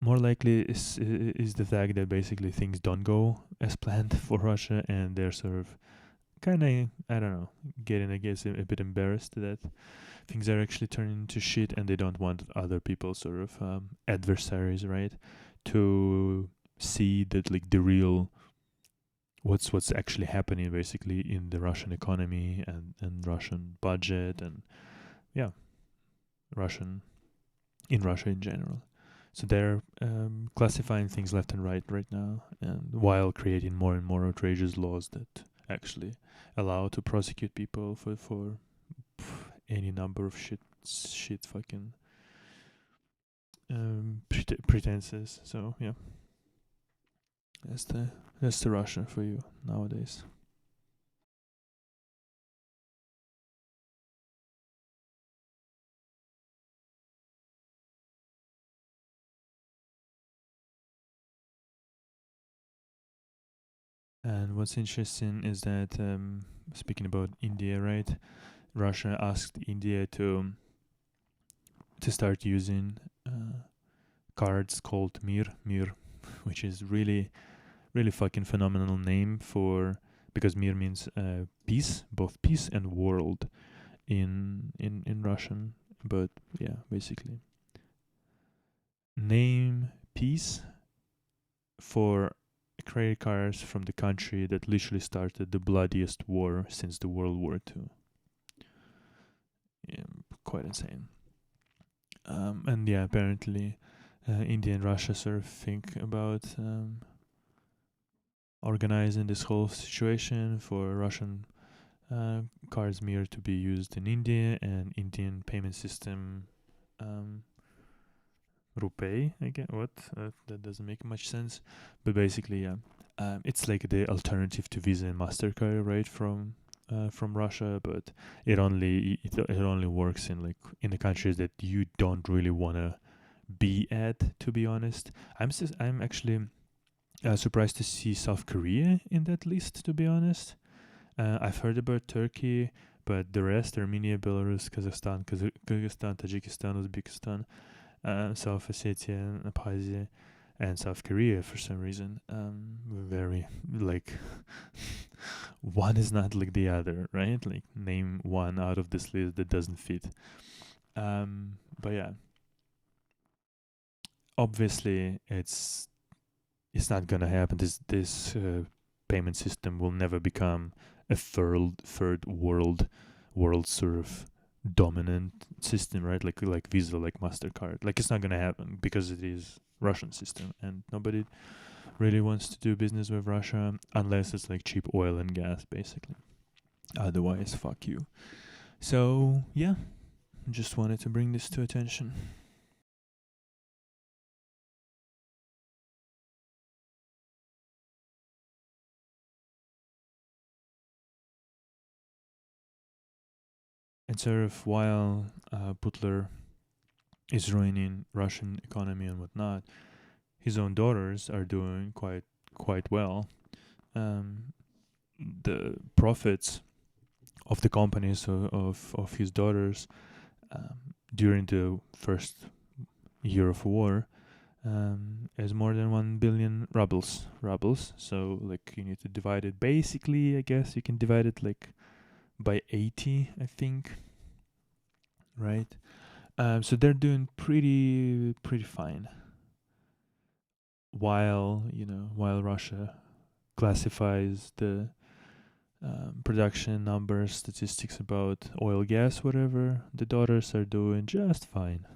more likely is the fact that basically things don't go as planned for Russia, and they're sort of kind of, I don't know, getting, I guess, a bit embarrassed that things are actually turning into shit, and they don't want other people, sort of adversaries, right, to see that like the real what's actually happening basically in the Russian economy and Russian budget and yeah, Russian in Russia in general. So they're classifying things left and right now, and while creating more and more outrageous laws that actually allow to prosecute people for any number of shit fucking pretenses. So yeah, that's the Russia for you nowadays. And what's interesting is that speaking about India, right? Russia asked India to start using cards called Mir, which is really fucking phenomenal name for, because Mir means peace, both peace and world in Russian. But yeah, basically name peace for credit cards from the country that literally started the bloodiest war since the World War II. Yeah, quite insane. And yeah, apparently India and Russia sort of think about organizing this whole situation for Russian cards mirror to be used in India, and Indian payment system Rupee. I get what that doesn't make much sense, but basically, yeah, it's like the alternative to Visa and Mastercard, right? From Russia, but it only works in in the countries that you don't really wanna be at. To be honest, I'm actually surprised to see South Korea in that list. To be honest, I've heard about Turkey, but the rest: Armenia, Belarus, Kazakhstan, Kyrgyzstan, Tajikistan, Uzbekistan, South Ossetia, Abkhazia, and South Korea, for some reason, very like one is not like the other, right? Like, name one out of this list that doesn't fit. But yeah, obviously it's not gonna happen. This payment system will never become a third world sort of dominant system, right? Like Visa, like Mastercard. Like, it's not gonna happen because it is Russian system, and nobody really wants to do business with Russia unless it's like cheap oil and gas, basically. Otherwise, fuck you. So yeah, just wanted to bring this to attention. And sort of while Butler is ruining Russian economy and whatnot, his own daughters are doing quite well. The profits of the companies of his daughters during the first year of war is more than 1 billion rubles. So like, you need to divide it. Basically, I guess you can divide it like by 80, I think. Right. So they're doing pretty fine. While Russia classifies the production numbers, statistics about oil, gas, whatever, the daughters are doing just fine,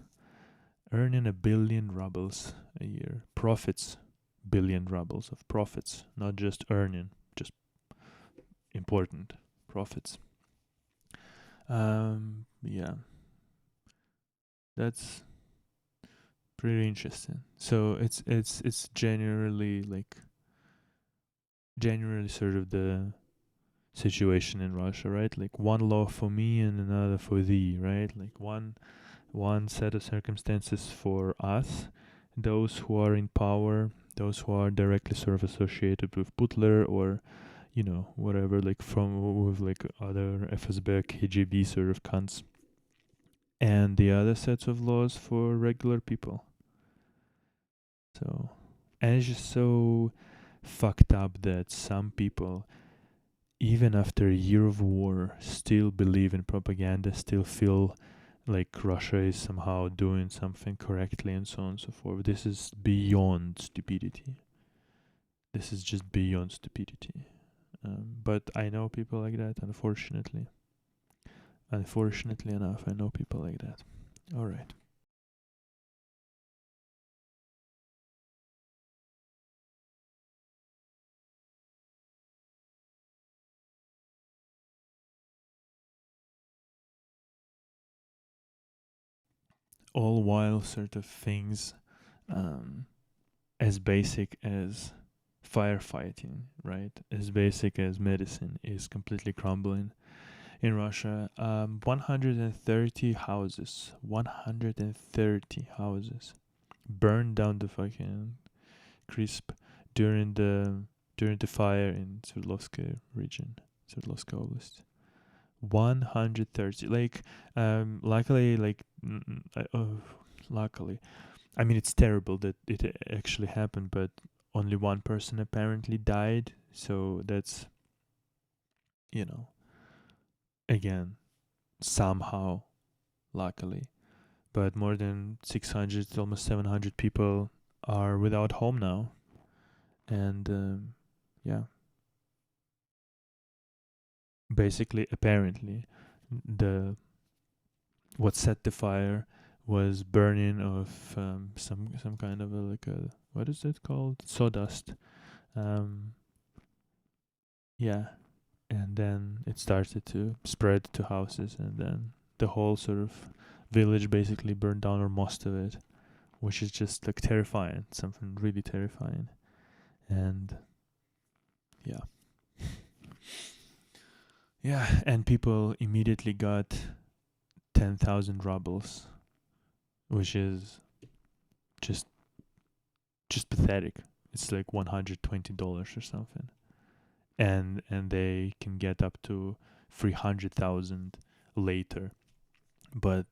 earning 1 billion rubles a year. Profits, 1 billion rubles of profits, not just earning, just important profits. Yeah, that's pretty interesting. So it's generally sort of the situation in Russia, right? Like, one law for me and another for thee, right? Like, one set of circumstances for us, those who are in power, those who are directly sort of associated with Butler, or whatever, like from with like other FSB, KGB sort of cunts, and the other sets of laws for regular people. So, and it's just so fucked up that some people, even after a year of war, still believe in propaganda, still feel like Russia is somehow doing something correctly, and so on and so forth. This is beyond stupidity. This is just beyond stupidity. But I know people like that, unfortunately. Unfortunately enough, I know people like that. All right. All while sort of things as basic as firefighting, right? As basic as medicine is completely crumbling in Russia. 130 houses, 130 houses burned down the fucking crisp during the fire in Sverdlovsk region, Sverdlovsk Oblast. 130. Like, luckily, luckily, I mean, it's terrible that it actually happened, but only one person apparently died. So that's, again, somehow, luckily. But more than 600, almost 700 people are without home now. And yeah, basically, apparently, the what set the fire was burning of some kind of a what is it called, sawdust. Um, yeah, and then it started to spread to houses, and then the whole sort of village basically burned down, or most of it, which is just like terrifying, something really terrifying. And yeah, yeah, and people immediately got 10,000 rubles, which is just pathetic. It's like $120 or something, and they can get up to 300,000 later. But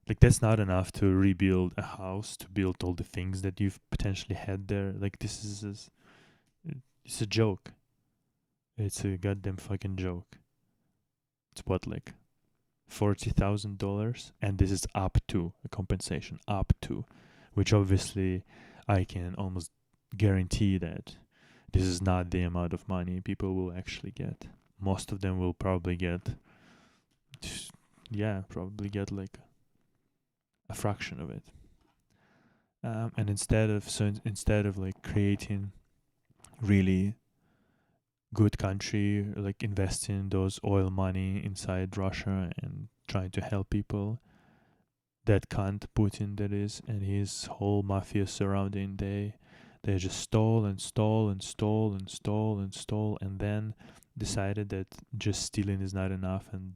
like that's not enough to rebuild a house, to build all the things that you've potentially had there. Like this is it's a joke. It's a goddamn fucking joke. It's what, like $40,000, and this is up to a compensation, up to, which obviously I can almost guarantee that this is not the amount of money people will actually get. Most of them will probably get, probably get like a fraction of it. And instead of like creating really good country, like investing those oil money inside Russia and trying to help people, that cunt Putin, that is, and his whole mafia surrounding, they just stole and stole and stole and stole and stole, and then decided that just stealing is not enough, and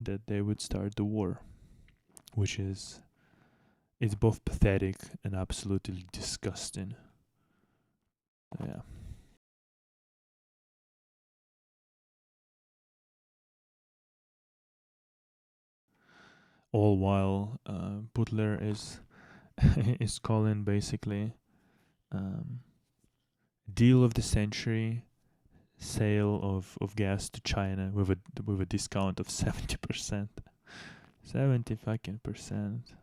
that they would start the war, which is, it's both pathetic and absolutely disgusting. So, yeah. All while Butler is is calling basically um, deal of the century, sale of gas to China with a discount of 70%. 70 fucking percent.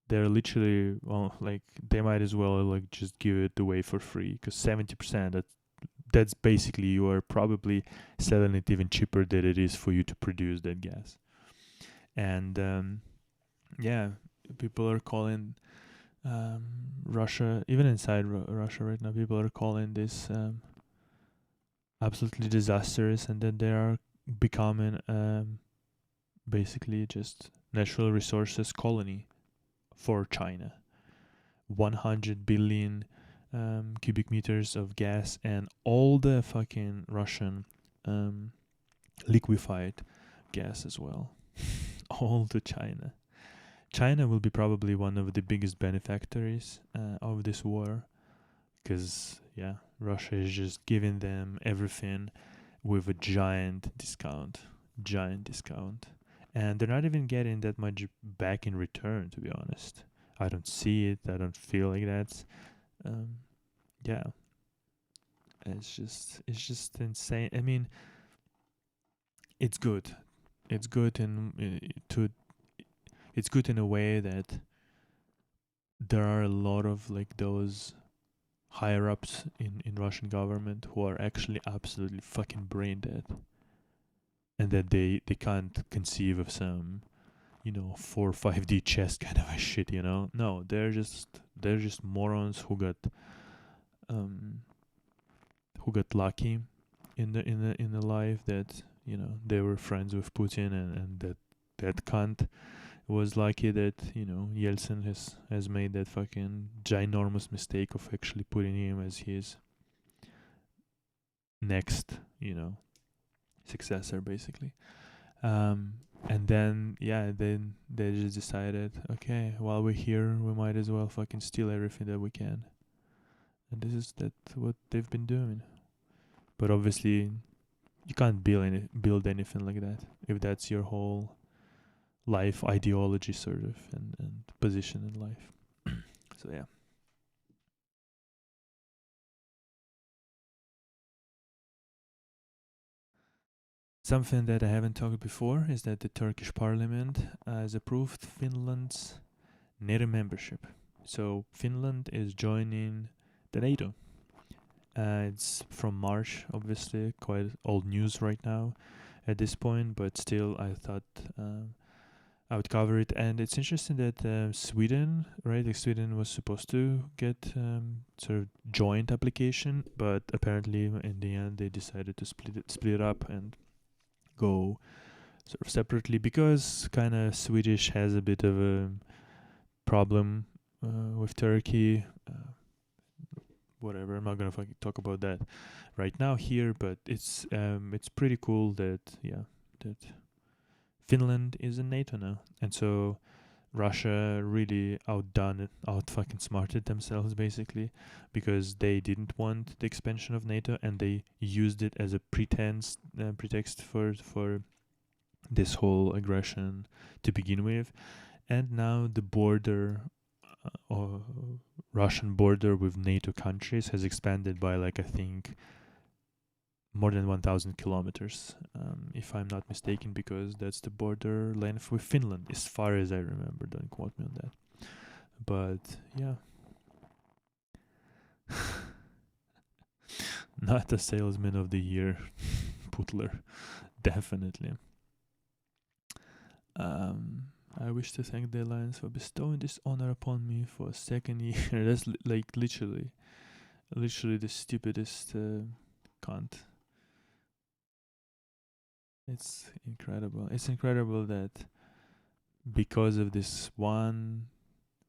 They're literally, well, like they might as well like just give it away for free, because 70%, that's basically, you are probably selling it even cheaper than it is for you to produce that gas. And yeah, people are calling Russia, even inside Russia right now, people are calling this absolutely disastrous, and that they are becoming basically just natural resources colony for China. 100 billion cubic meters of gas, and all the fucking Russian liquefied gas as well. All to China. China will be probably one of the biggest benefactors of this war, because yeah, Russia is just giving them everything with a giant discount, and they're not even getting that much back in return. To be honest, I don't see it. I don't feel like that. Um, yeah, it's just insane. I mean, it's good. It's good it's good in a way that there are a lot of like those higher ups in Russian government who are actually absolutely fucking brain dead, and that they can't conceive of some 4 or 5D chess kind of a shit. No, they're just morons um who got lucky in the life, that they were friends with Putin, and that cunt was lucky that Yeltsin has made that fucking ginormous mistake of actually putting him as his next successor, basically. And then then they just decided, okay, while we're here, we might as well fucking steal everything that we can, and this is what they've been doing. But obviously, you can't build anything like that if that's your whole life ideology, sort of, and position in life. So yeah. Something that I haven't talked before is that the Turkish parliament has approved Finland's NATO membership. So Finland is joining the NATO. It's from March, obviously, quite old news right now. at this point, but still, I thought I would cover it. And it's interesting that Sweden, right? Like Sweden was supposed to get sort of joint application, but apparently in the end they decided to split it up and go sort of separately, because kind of Swedish has a bit of a problem with Turkey. Whatever, I'm not gonna fucking talk about that right now here, but it's pretty cool that that Finland is in NATO now, and so Russia really out fucking smarted themselves basically, because they didn't want the expansion of NATO and they used it as a pretext for this whole aggression to begin with, and now the border or Russian border with NATO countries has expanded by like I think more than 1,000 kilometers, if I'm not mistaken, because that's the border length with Finland, as far as I remember. Don't quote me on that. But yeah, not a salesman of the year, Putler, definitely. I wish to thank the Alliance for bestowing this honor upon me for a second year. That's like literally the stupidest cunt. It's incredible. It's incredible that because of this one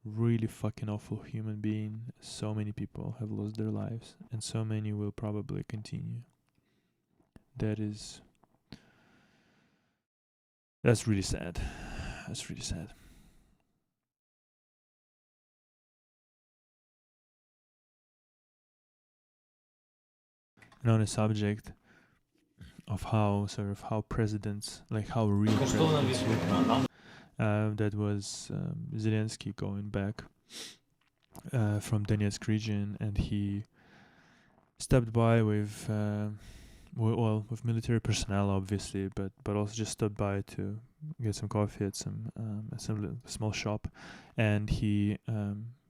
really fucking awful human being, so many people have lost their lives, and so many will probably continue. That's really sad. That's really sad. And on the subject of how presidents, like how real presidents look, that was Zelensky going back from Donetsk region, and he stopped by with with military personnel, obviously, but also just stopped by to get some coffee at some small shop, and he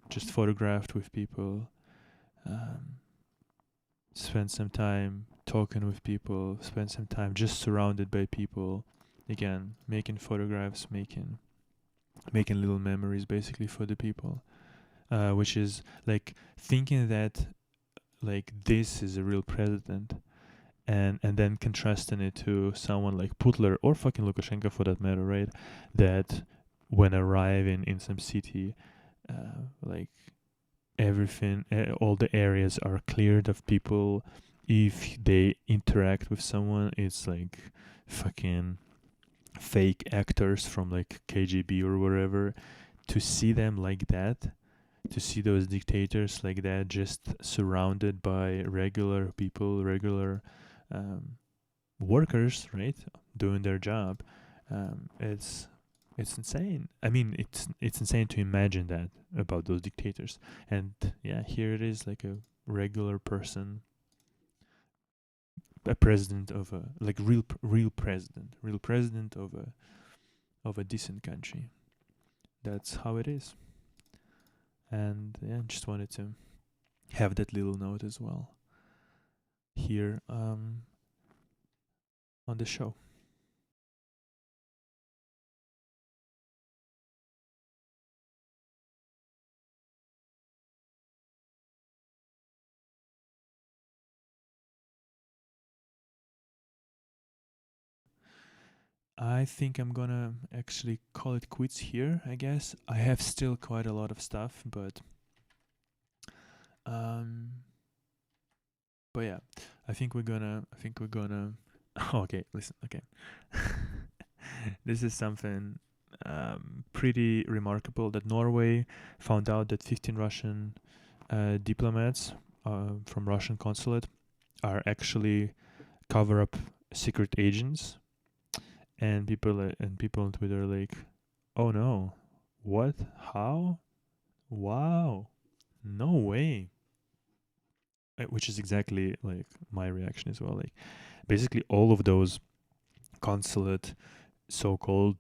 just photographed with people, spent some time talking with people, spent some time just surrounded by people, again making photographs, making little memories basically for the people, which is like thinking that like this is a real president, and then contrasting it to someone like Putler or fucking Lukashenko for that matter, right? That when arriving in some city, like everything, all the areas are cleared of people. If they interact with someone, it's like fucking fake actors from like KGB or wherever. To see them like that, to see those dictators like that, just surrounded by regular people, regular workers, right, doing their job, it's insane. I mean, it's insane to imagine that about those dictators. And yeah, here it is, like a regular person, a president of a like real president of a decent country. That's how it is. And yeah, just wanted to have that little note as well here on the show. I think I'm gonna actually call it quits here, I guess. I have still quite a lot of stuff, but um yeah, I think we're gonna okay, listen, okay. This is something pretty remarkable, that Norway found out that 15 Russian diplomats from Russian consulate are actually cover up secret agents, and people on Twitter are like, "Oh no, what? How? Wow, no way!" Which is exactly like my reaction as well. Like, basically, all of those consulate, so-called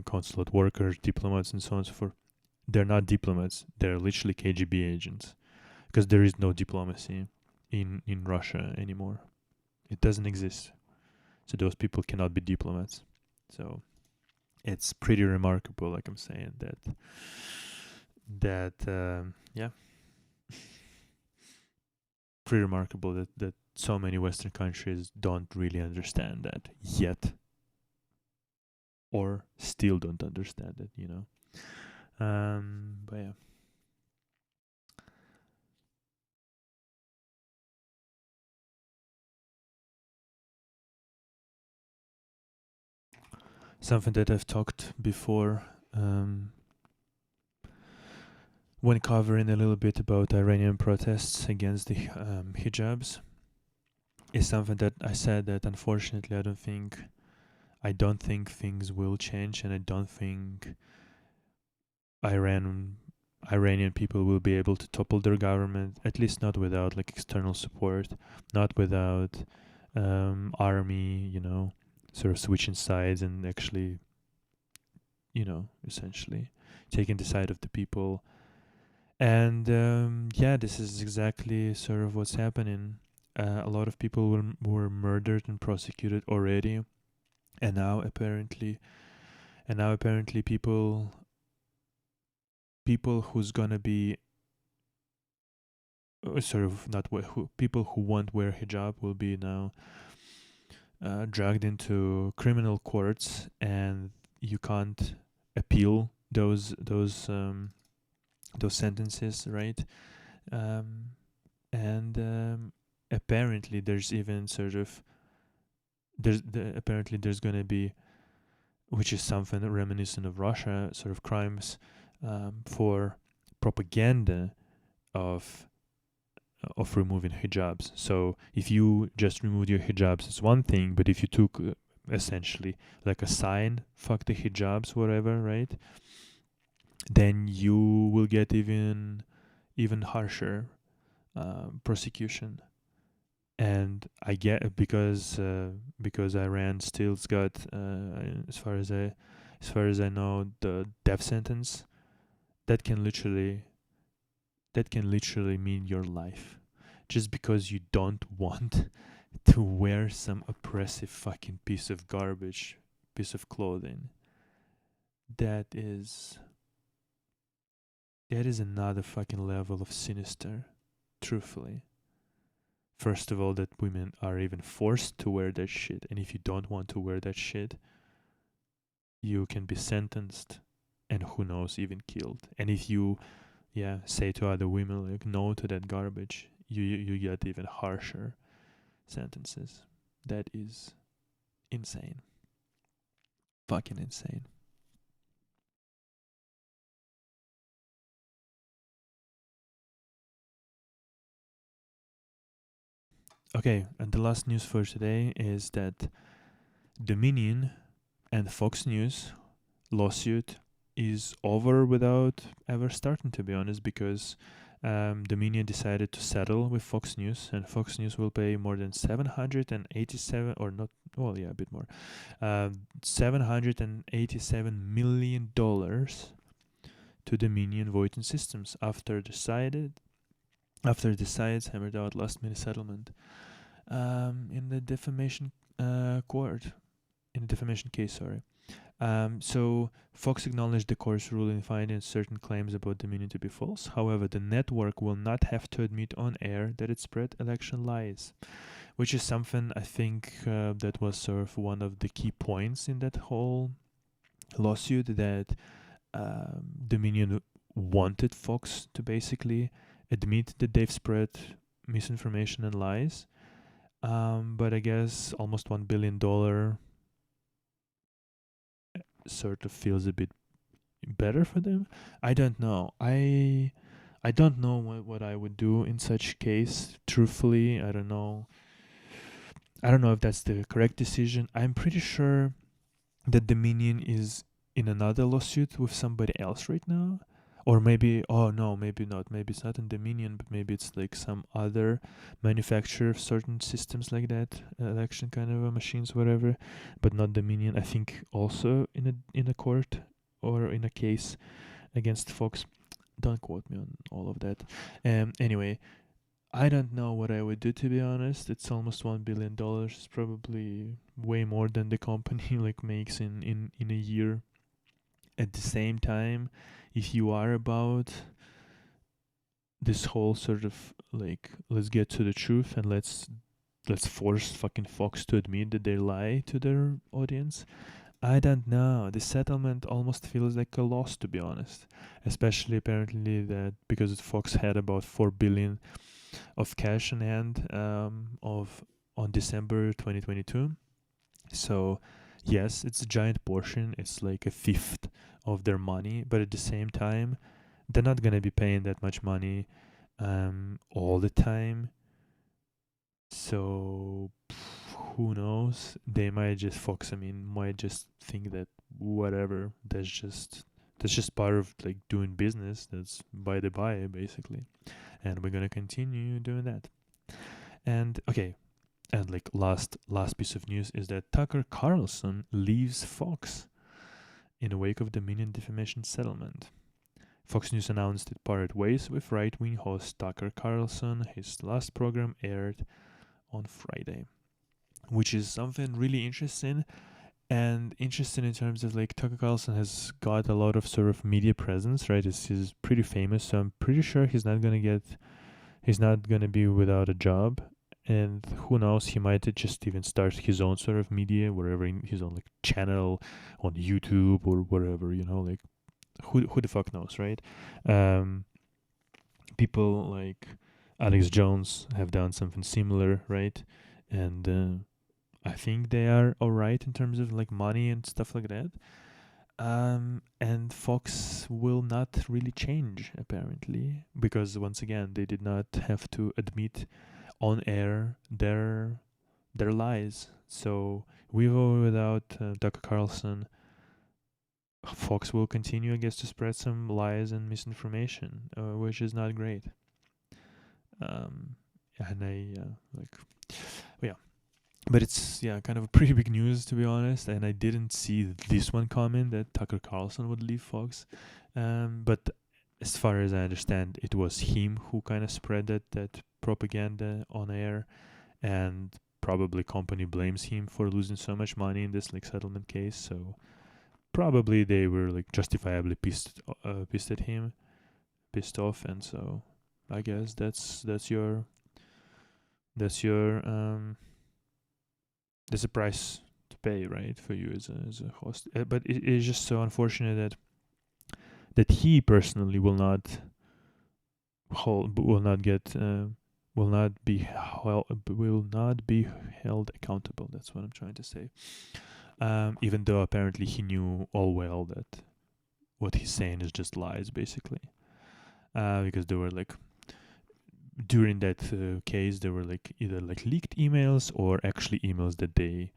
consulate workers, diplomats, and so on and so forth, they're not diplomats. They're literally KGB agents, because there is no diplomacy in Russia anymore. It doesn't exist. So those people cannot be diplomats. So it's pretty remarkable, like I'm saying, yeah, pretty remarkable that so many Western countries don't really understand that yet, or still don't understand it, you know. But yeah. Something that I've talked before, when covering a little bit about Iranian protests against the hijabs, is something that I said that unfortunately I don't think things will change, and I don't think Iranian people will be able to topple their government, at least not without like external support, not without army, you know, sort of switching sides and actually, you know, essentially taking the side of the people. And yeah, this is exactly sort of what's happening. A lot of people were murdered and prosecuted already, and now apparently, people who's gonna be sort of not who people who won't wear hijab will be now dragged into criminal courts, and you can't appeal those sentences, right? Um, and apparently there's even sort of apparently there's going to be, which is something reminiscent of Russia, sort of crimes for propaganda of removing hijabs. So if you just removed your hijabs, it's one thing, but if you took essentially like a sign, fuck the hijabs, whatever, right? Then you will get even harsher prosecution. And I get because Iran still's got as far as I know, the death sentence that can literally mean your life, just because you don't want to wear some oppressive fucking piece of garbage, piece of clothing. That is another fucking level of sinister, truthfully. First of all, that women are even forced to wear that shit, and if you don't want to wear that shit, you can be sentenced, and who knows, even killed. And if you, yeah, say to other women like no to that garbage, you get even harsher sentences. That is insane, fucking insane. Okay, and the last news for today is that Dominion and Fox News lawsuit is over without ever starting, to be honest, because Dominion decided to settle with Fox News, and Fox News will pay more than 787, or not, well, yeah, a bit more, $787 million to Dominion Voting Systems after the sides hammered out last minute settlement in the defamation court, in the defamation case, sorry. So Fox acknowledged the court's ruling, finding certain claims about Dominion to be false. However, the network will not have to admit on air that it spread election lies, which is something I think that was sort of one of the key points in that whole lawsuit, that Dominion wanted Fox to basically admit that they've spread misinformation and lies. But I guess almost $1 billion sort of feels a bit better for them. I don't know. I don't know what I would do in such case. Truthfully, I don't know. I don't know if that's the correct decision. I'm pretty sure that Dominion is in another lawsuit with somebody else right now. Or maybe, oh no, maybe not. Maybe it's not in Dominion, but maybe it's like some other manufacturer of certain systems like that, election kind of machines, whatever, but not Dominion. I think also in a court or in a case against Fox. Don't quote me on all of that. Anyway, I don't know what I would do, to be honest. It's almost $1 billion. It's probably way more than the company like makes in a year. At the same time, if you are about this whole sort of like, let's get to the truth and let's force fucking Fox to admit that they lie to their audience. I don't know. The settlement almost feels like a loss, to be honest. Especially apparently that because Fox had about 4 billion of cash in hand of on December 2022. So yes, it's a giant portion. It's like a fifth of their money, but at the same time, they're not gonna be paying that much money all the time. So who knows? They might just Fox. I mean, might just think that whatever. That's just part of like doing business. That's by the by, basically. And we're gonna continue doing that. And okay, and like last piece of news is that Tucker Carlson leaves Fox in the wake of the Minion defamation settlement. Fox News announced it parted ways with right-wing host Tucker Carlson. His last program aired on Friday, which is something really interesting. And interesting in terms of like Tucker Carlson has got a lot of sort of media presence, right? He's pretty famous, so I'm pretty sure he's not gonna be without a job. And who knows, he might just even start his own sort of media, wherever, in his own like channel on YouTube or whatever, like who the fuck knows, right? Um, People like Alex Jones have done something similar, right? And I think they are alright in terms of like money and stuff like that. And Fox will not really change apparently, because once again they did not have to admit on air their lies. So with or without Tucker Carlson, Fox will continue, I guess, to spread some lies and misinformation, which is not great. And yeah, but it's kind of a pretty big news, to be honest. And I didn't see this one coming, that Tucker Carlson would leave Fox. But as far as I understand, it was him who kind of spread that propaganda on air, and probably company blames him for losing so much money in this like settlement case. So probably they were like justifiably pissed at him, pissed off, and so I guess that's a price to pay, right, for you as a host. But it is just so unfortunate that he personally will not will not get will not be will not be held accountable. That's what I'm trying to say. Even though apparently he knew all well that what he's saying is just lies, basically. Because there were like during that case, there were like either like leaked emails or actually emails that they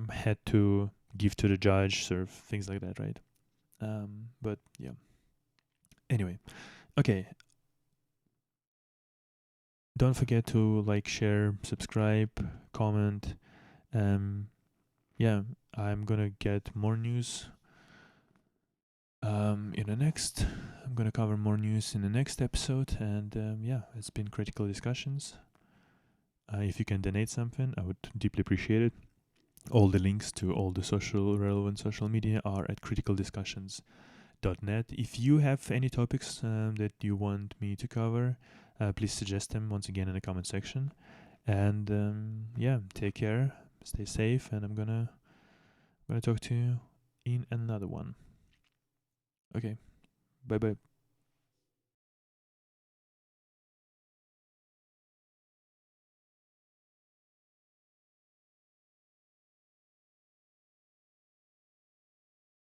had to give to the judge, sort of things like that, right? But yeah. Anyway, okay. Don't forget to like, share, subscribe, comment. Yeah, I'm gonna get more news. I'm gonna cover more news in the next episode, and yeah, it's been Critical Discussions. If you can donate something, I would deeply appreciate it. All the links to all the relevant social media are at criticaldiscussions.net. If you have any topics that you want me to cover, please suggest them once again in the comment section. And yeah, take care, stay safe, and I'm gonna talk to you in another one. Okay, bye bye.